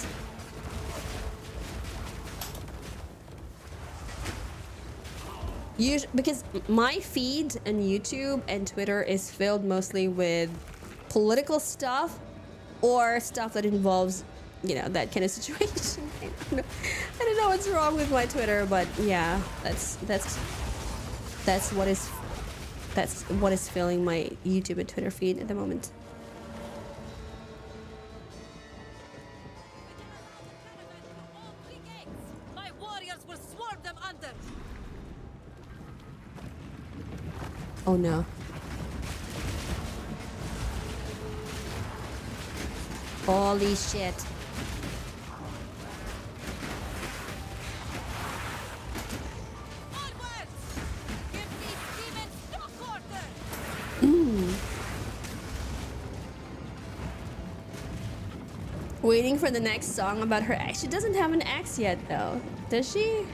Because my feed on YouTube and Twitter is filled mostly with political stuff or stuff that involves, you know, that kind of situation. I don't know what's wrong with my Twitter, but yeah, that's what is filling my YouTube and Twitter feed at the moment. My warriors will swarm them under. Oh no. Holy shit. Onwards! Give these demons stock order! Waiting for the next song about her ex. She doesn't have an ex yet though. Does she?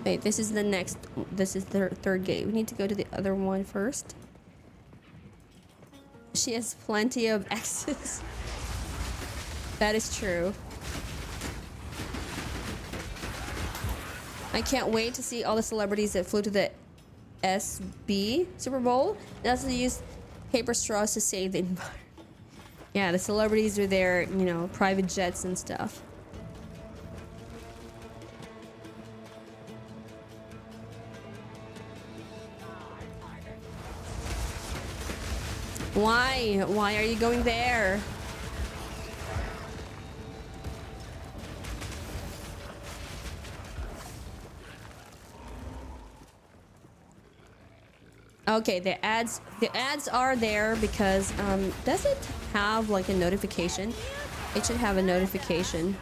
Wait, this is the third gate. We need to go to the other one first. She has plenty of exes. That is true. I can't wait to see all the celebrities that flew to the SB Super Bowl. They also use paper straws to save the environment. Yeah, the celebrities are there, you know, private jets and stuff. Why? Why are you going there? Okay, the ads are there because does it have like a notification? It should have a notification.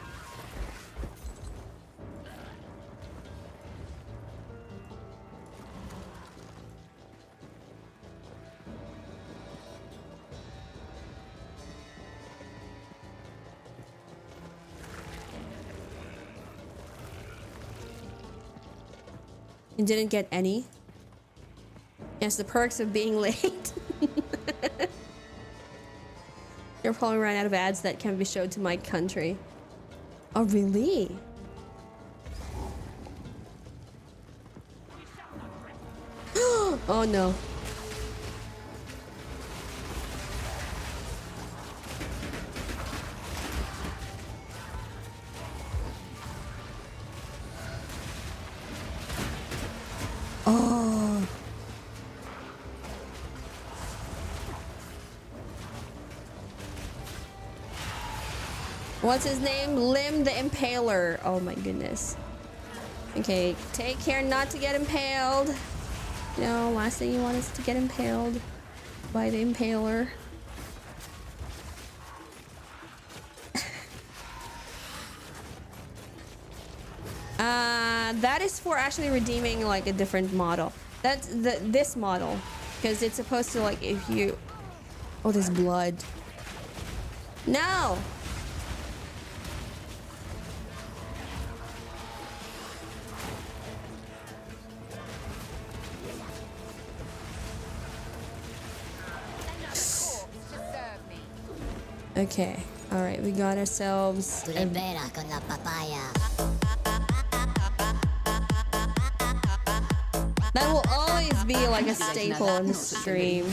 You didn't get any? Yes, the perks of being late. You'll probably run out of ads that can be showed to my country. Oh, really? Oh, no. Oh. What's his name? Lim the Impaler. Oh my goodness. Okay, take care not to get impaled. No, last thing you want is to get impaled by the Impaler. That is for actually redeeming like a different model. That's this model, because it's supposed to like if you. Oh, there's blood. No. Okay. All right. We got ourselves. Tulipera con la papaya. That will always be like a staple in the stream.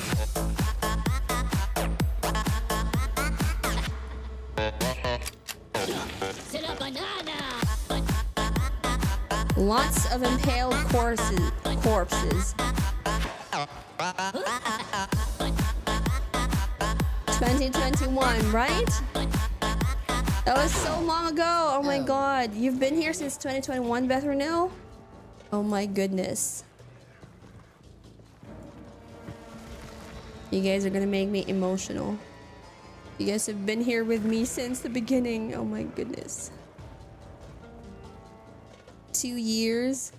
Lots of impaled corpses. 2021, right? That was so long ago. Oh my god. You've been here since 2021, Beth Renil? Oh my goodness. You guys are gonna make me emotional. You guys have been here with me since the beginning. Oh my goodness. 2 years.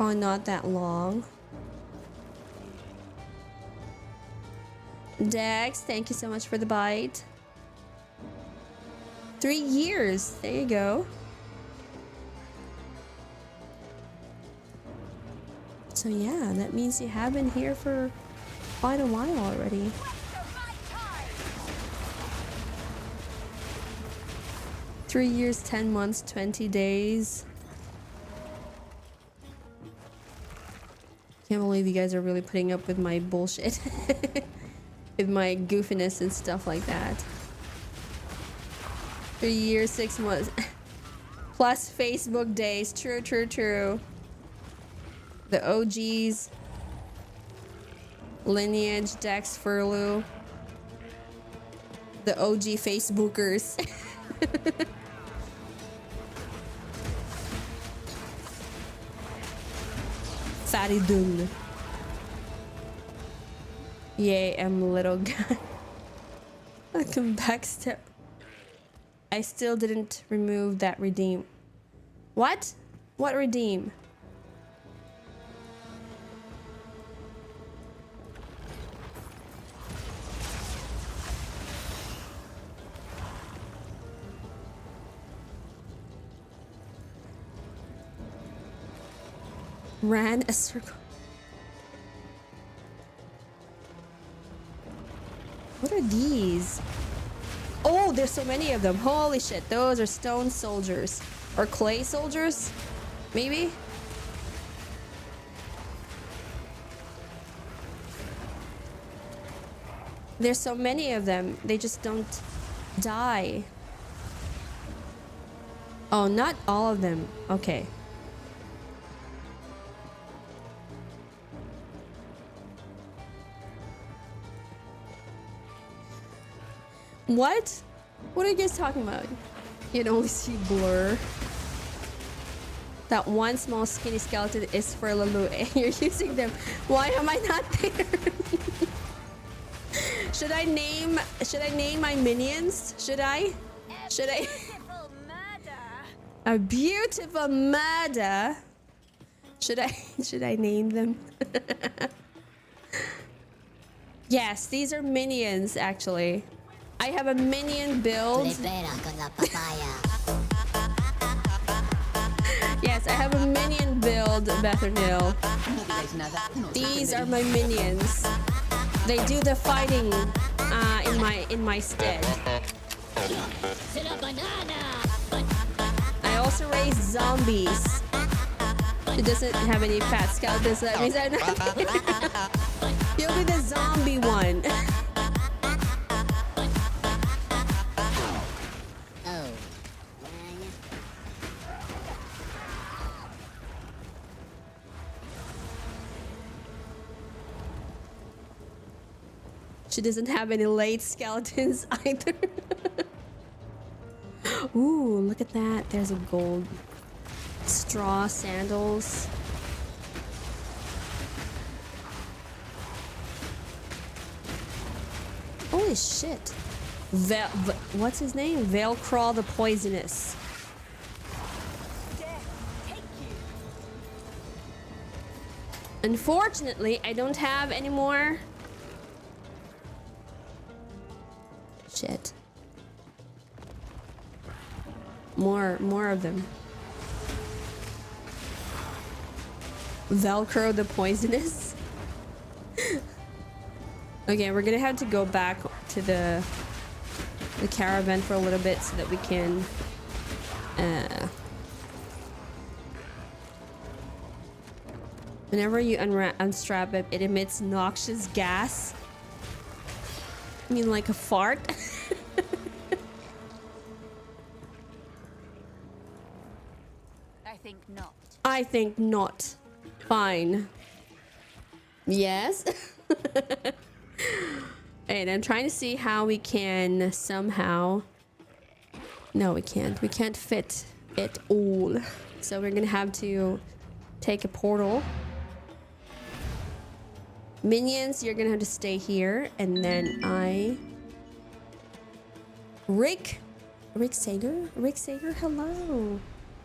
Oh, not that long. Dex, thank you so much for the bite. 3 years. There you go. So yeah, that means you have been here for quite a while already. 3 years, 10 months, 20 days. Can't believe you guys are really putting up with my bullshit. With my goofiness and stuff like that. 3 years, 6 months. Plus Facebook days. True, true, true. The OGs. Lineage, Dex, Furloo. The OG Facebookers. Fatty Dun. Yay, I'm little guy. I can backstep. I still didn't remove that redeem. What? What redeem? Ran a circle. What are these? Oh, there's so many of them. Holy shit. Those are stone soldiers. Or clay soldiers? Maybe? There's so many of them. They just don't die. Oh, not all of them. Okay. What? What are you guys talking about? You can only see blur. That one small skinny skeleton is for Lalu and you're using them. Why am I not there? Should I name my minions? Should I? Beautiful murder. A beautiful murder. Should I name them? Yes, these are minions actually. I have a minion build. Libera con la papaya. Yes, I have a minion build, Bethernil. These are my minions. They do the fighting in my stead. I also raise zombies. It doesn't have any fat skeletons, so that means I'm not there. You'll be the zombie one. She doesn't have any late skeletons either. Ooh, look at that. There's a gold straw sandals. Holy shit. What's his name? Veilcrawl the Poisonous. Unfortunately, I don't have any more. Shit. More of them. Velcro the Poisonous. Okay, we're gonna have to go back to the caravan for a little bit so that we can whenever you unstrap it, it emits noxious gas. I mean, like a fart? I think not. I think not. Fine. Yes. And I'm trying to see how we can somehow... No, we can't. We can't fit it all. So we're gonna have to take a portal. Minions, you're gonna have to stay here. And then Rick Sager? Rick Sager, hello.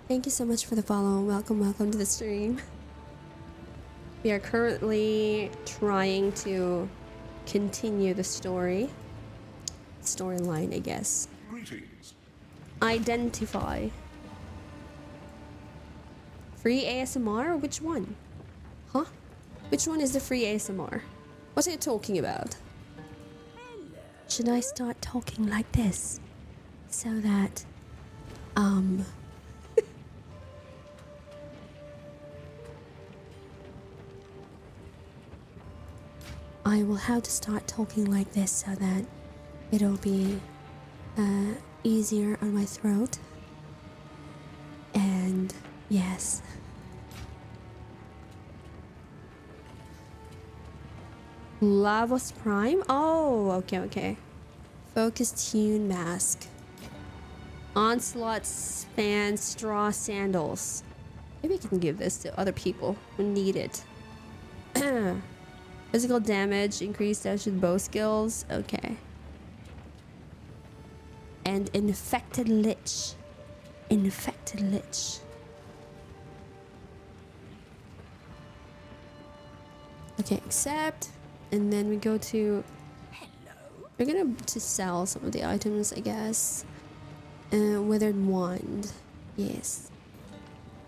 Thank you so much for the follow. Welcome to the stream. We are currently trying to continue the storyline, I guess. Greetings. Identify. Free ASMR? Which one? Huh? Which one is the free ASMR? What are you talking about? Should I start talking like this? So that, I will have to start talking like this so that it'll be easier on my throat. And yes. Lavos Prime? Oh, okay. Focus Tune Mask. Onslaught Span Straw Sandals. Maybe I can give this to other people who need it. Physical damage, increased damage with bow skills. Okay. And Infected Lich. Infected Lich. Okay, accept. And then we go to... We're gonna to sell some of the items, I guess. Withered Wand. Yes.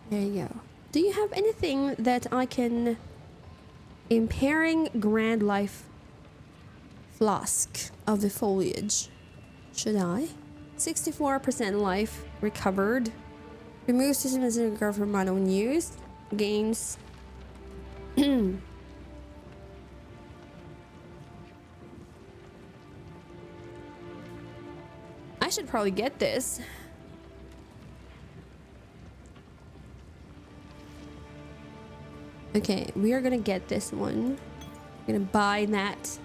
There you go. Do you have anything that I can... Impairing Grand Life Flask of the Foliage. Should I? 64% life recovered. Remove system as a recover from mana when used. Gains. I should probably get this. Okay, we are gonna get this one. We're gonna buy that.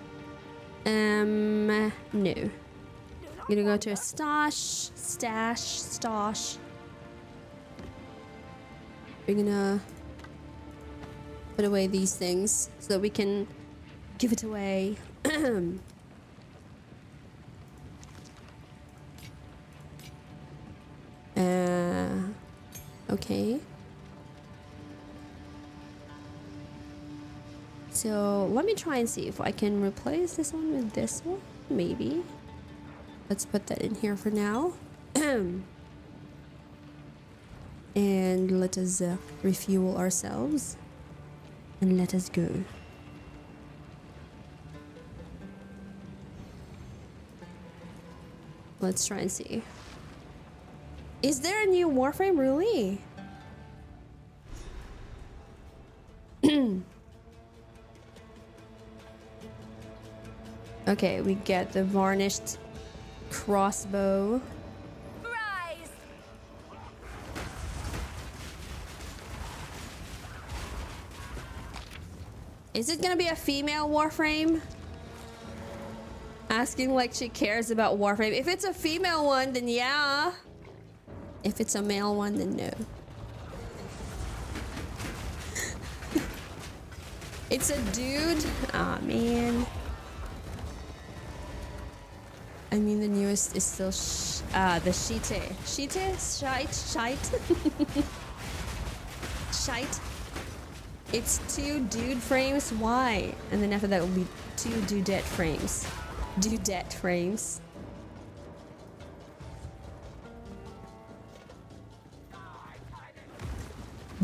No. I'm gonna go to a stash. We're gonna put away these things so that we can give it away. Okay. So let me try and see if I can replace this one with this one. Maybe. Let's put that in here for now. And let us refuel ourselves. And let us go. Let's try and see. Is there a new Warframe, really? Okay, we get the varnished crossbow. Rise! Is it gonna be a female Warframe? Asking like she cares about Warframe. If it's a female one, then yeah. If it's a male one, then no. It's a dude? Aw, man. I mean, the newest is still the Shite. Shite. It's 2 dude frames. Why? And then after that will be 2 dudette frames. Dudette frames.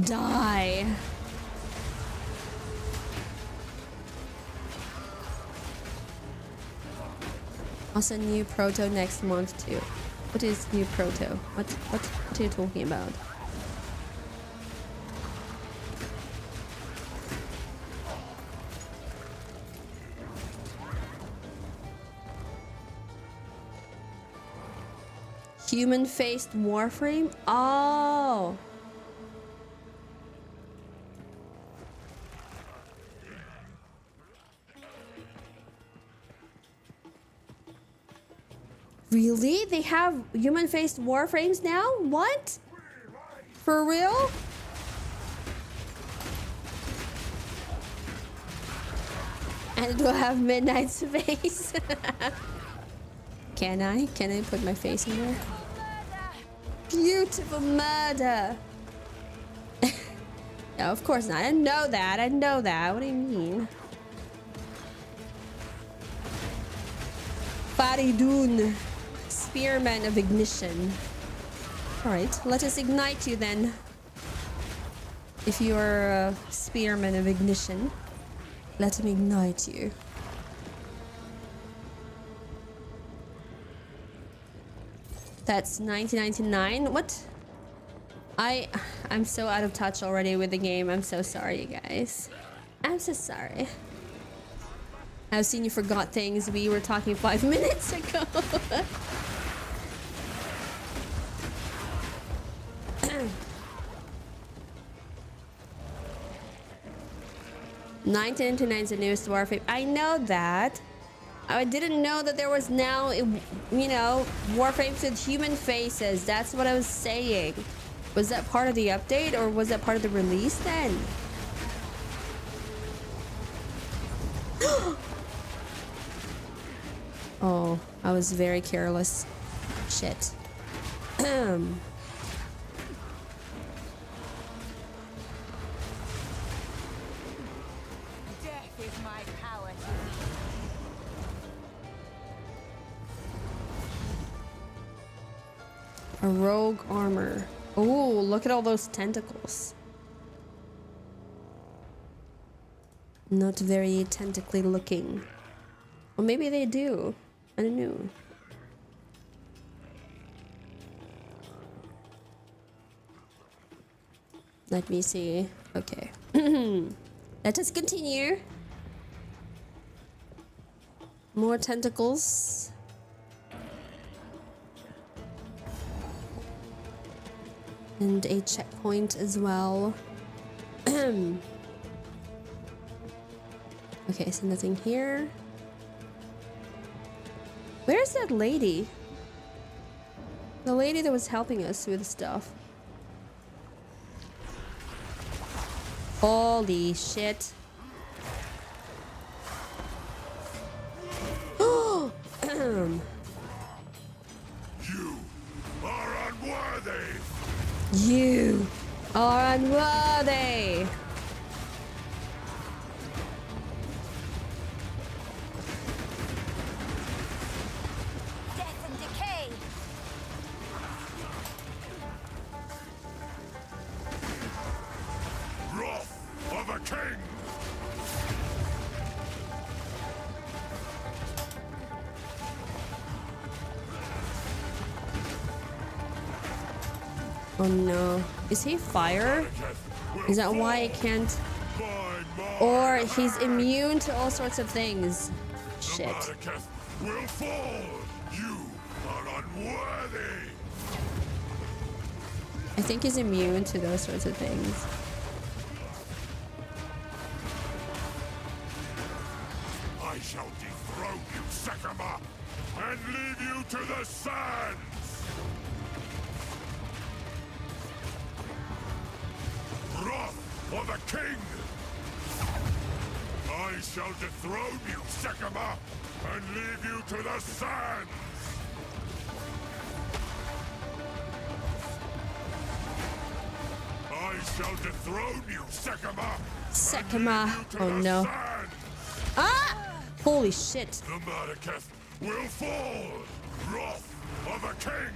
Die. Also new proto next month too. What is new proto? What are you talking about? Human-faced Warframe? Oh. Really? They have human-faced warframes now? What? For real? And it will have Midnight's face. Can I? Can I put my face in there? Beautiful murder. No, of course not. I know that. I know that. What do you mean? Faridun, Spearman of Ignition. Alright, let us ignite you then. If you're a Spearman of Ignition, let him ignite you. That's 1999. What? I'm so out of touch already with the game. I'm so sorry, you guys. I'm so sorry. I've seen you forgot things. We were talking 5 minutes ago. $1999 is the newest Warframe. I know that. I didn't know that there was now, you know, Warframes with human faces. That's what I was saying. Was that part of the update or was that part of the release then? Oh, I was very careless. Shit. Death is my power to me. A rogue armor. Oh, look at all those tentacles. Not very tentacly looking. Well, maybe they do. I don't know. Let me see. Okay. Let us continue. More tentacles. And a checkpoint as well. Okay, so nothing here. Where's that lady? The lady that was helping us with stuff. Holy shit. You are unworthy. You are unworthy. Death and decay. Wrath of a king. Oh no. Is he fire? Is that why I can't? Or he's immune to all sorts of things. Shit. Mariketh will fall. You are unworthy. I think he's immune to those sorts of things. I shall dethrone you, Sekema, and leave you to the sands. Wrath of a king. I shall dethrone you, Sekema, and leave you to the sands. I shall dethrone you, Sekema. Sekema. Oh no. Sands. Ah! Holy shit. The Mariketh will fall. Wrath of a king.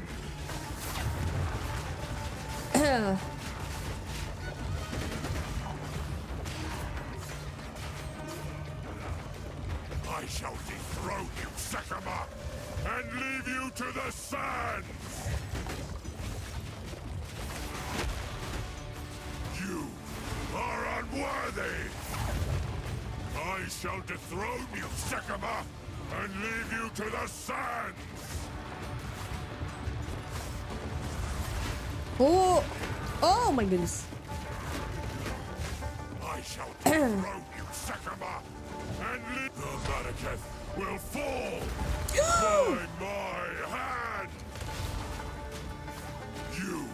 I shall dethrone you, Sekema, and leave you to the sands. You are unworthy. I shall dethrone you, Sekema, and leave you to the sands. Oh! Oh my goodness. I shall dethrone you, Sekema, and leave the Mariketh will fall by my hand. You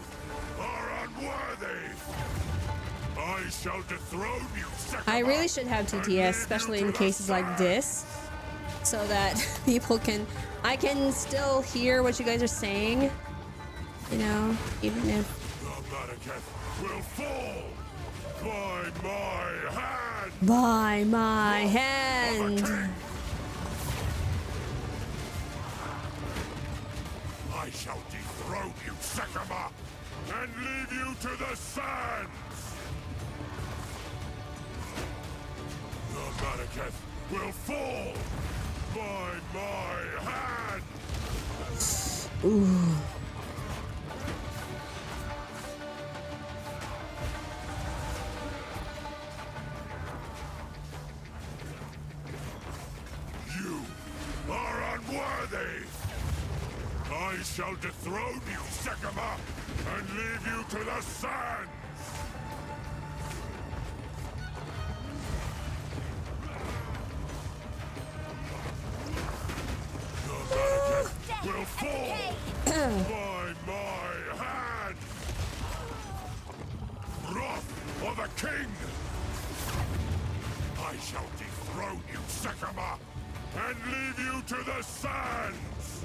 are unworthy. I shall dethrone you, Sekima. I really should have TTS, especially in cases like this, so that I can still hear what you guys are saying, you know, even if... The Malekith will fall by my hand. By my hand. I shall dethrone you, Sekima, and leave you to the sands. The Malekith will fall by my hand. Ooh. You are unworthy. I shall dethrone you, Sekima, and leave you to the sands. The Malekith will fall by my hand. Wrath of a king. I shall dethrone you, Sekima, and leave you to the sands.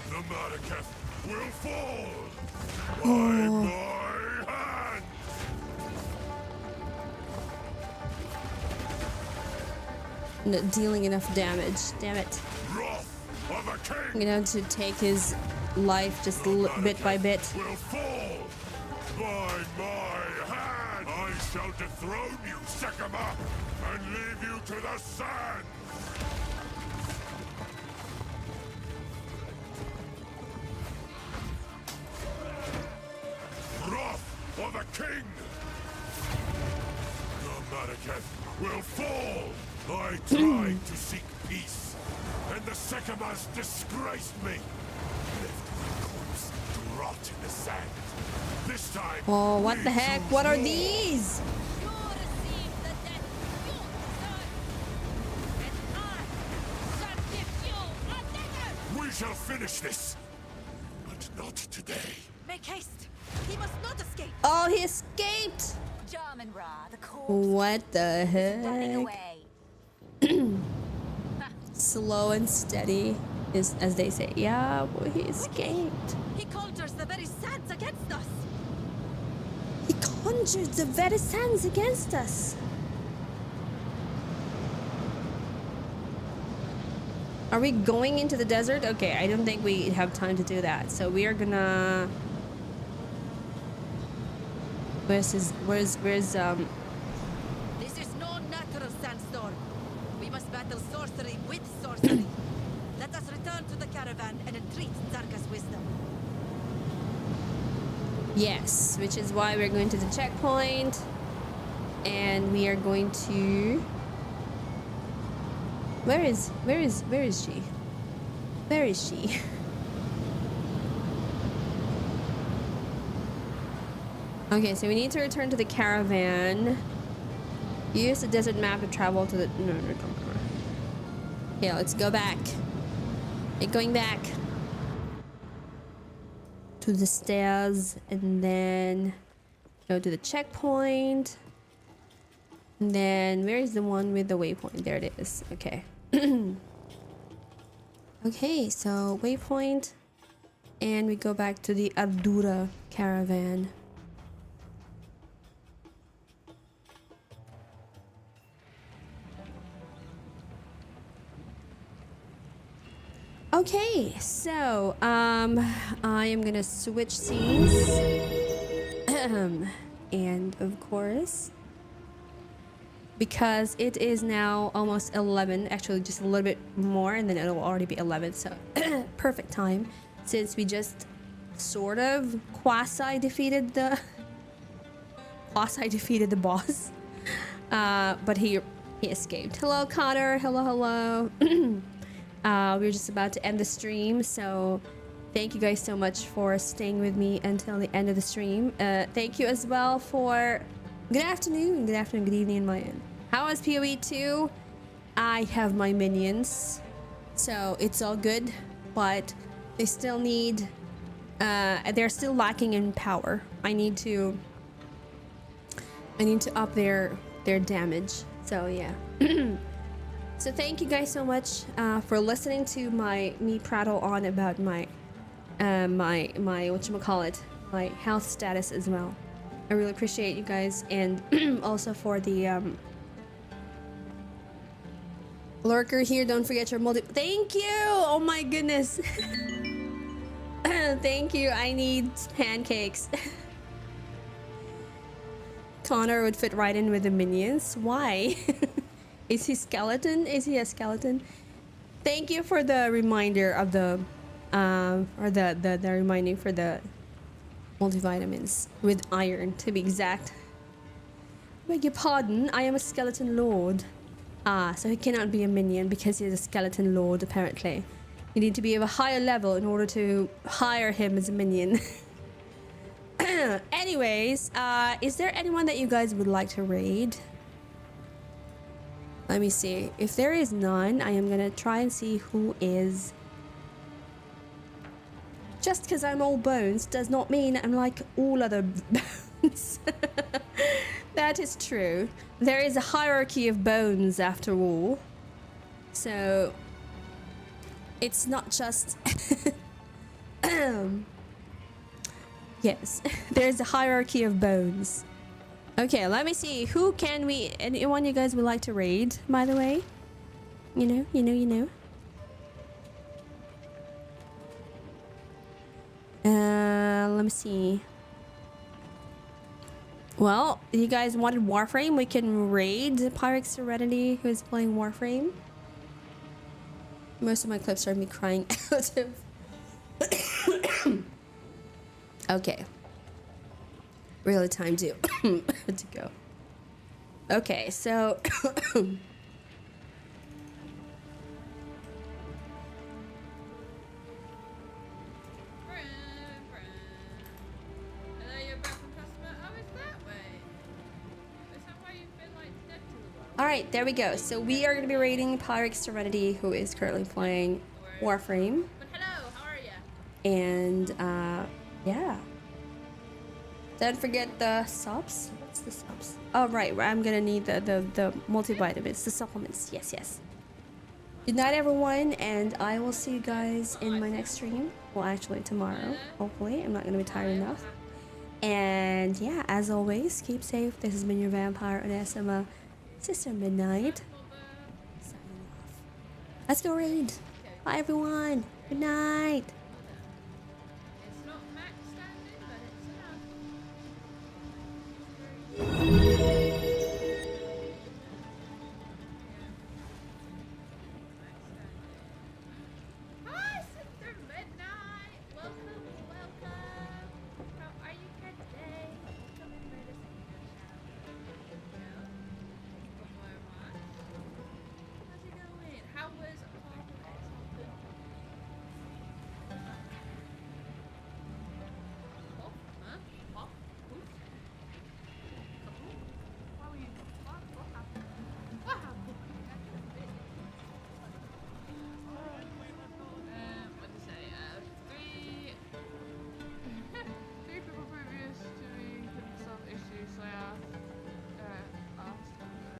The Malekith will fall by my hand. Not dealing enough damage. Damn it. Wrath of a I'm king gonna have to take his life just bit by bit. will fall by my hand. I shall dethrone you, Sekima, and leave you to the sands. Wrath of a king. The Malekith will fall. I tried to seek peace, and the Sekimas disgraced me. Left my corpse to rot in the sand. This time. Oh, what we the heck? choose What are war. these? You receive the death you deserve, and I shall give you a dinner. We shall finish this, but not today. Make haste. He must not escape. Oh, he escaped! Jarman Ra, the corpse What the running heck? away. Slow and steady is, as they say. Yeah, boy, he escaped. He conjures the very sands against us. He conjured the very sands against us. Are we going into the desert? Okay, I don't think we have time to do that. So we are gonna... Where's This is no natural sandstorm. We must battle sorcery with sorcery. Let us return to the caravan and entreat Zarka's wisdom. Yes, which is why we're going to the checkpoint. And we are going to... Where is she? Where is she? Okay, so we need to return to the caravan. Use the desert map to travel to the... No, don't. Okay, let's go back. We're going back to the stairs and then go to the checkpoint. And then where is the one with the waypoint? There it is. Okay. Okay, so waypoint. And we go back to the Ardura caravan. Okay, so I am gonna switch scenes. And of course, because it is now almost 11, actually just a little bit more, and then it'll already be 11, so perfect time, since we just sort of quasi defeated the boss. But he escaped. Hello, Connor. Hello. We're just about to end the stream, so thank you guys so much for staying with me until the end of the stream. Thank you as well for Good afternoon, good evening, my end. How is PoE 2? I have my minions, so it's all good, but they still need, they're still lacking in power. I need to up their damage. So yeah. So thank you guys so much for listening to me prattle on about my whatchamacallit, my health status as well. I really appreciate you guys, and also for the lurker here. Don't forget your multi. Thank you. Oh my goodness. Thank you. I need pancakes. Connor would fit right in with the minions. Why? Is he skeleton? Is he a skeleton? Thank you for the reminder of the or the reminding for the multivitamins with iron, to be exact. Beg your pardon, I am a skeleton lord. Ah, so he cannot be a minion because he's a skeleton lord, apparently. You need to be of a higher level in order to hire him as a minion. Anyways, is there anyone that you guys would like to raid? Let me see. If there is none, I am gonna try and see who is. Just because I'm all bones does not mean I'm like all other bones. That is true. There is a hierarchy of bones after all. So it's not just yes, there's a hierarchy of bones. Okay, let me see. Who can we, anyone you guys would like to raid, by the way? You know. Let me see. Well, you guys wanted Warframe? We can raid Pyrex Serenity, who is playing Warframe. Most of my clips are me crying out of. Okay. Really time to to go. Okay, so alright, there we go. So we are going to be raiding Pyrex Serenity, who is currently playing Warframe. But hello, how are ya? And, yeah. Don't forget the subs. What's the subs? Oh, right. I'm going to need the multivitamins, the supplements. Yes. Good night, everyone. And I will see you guys in my next stream. Well, actually, tomorrow. Hopefully. I'm not going to be tired enough. And, yeah, as always, keep safe. This has been your Vampire Onesimus. Sister Midnight. Signing off. Let's go raid. Bye, everyone. Good night.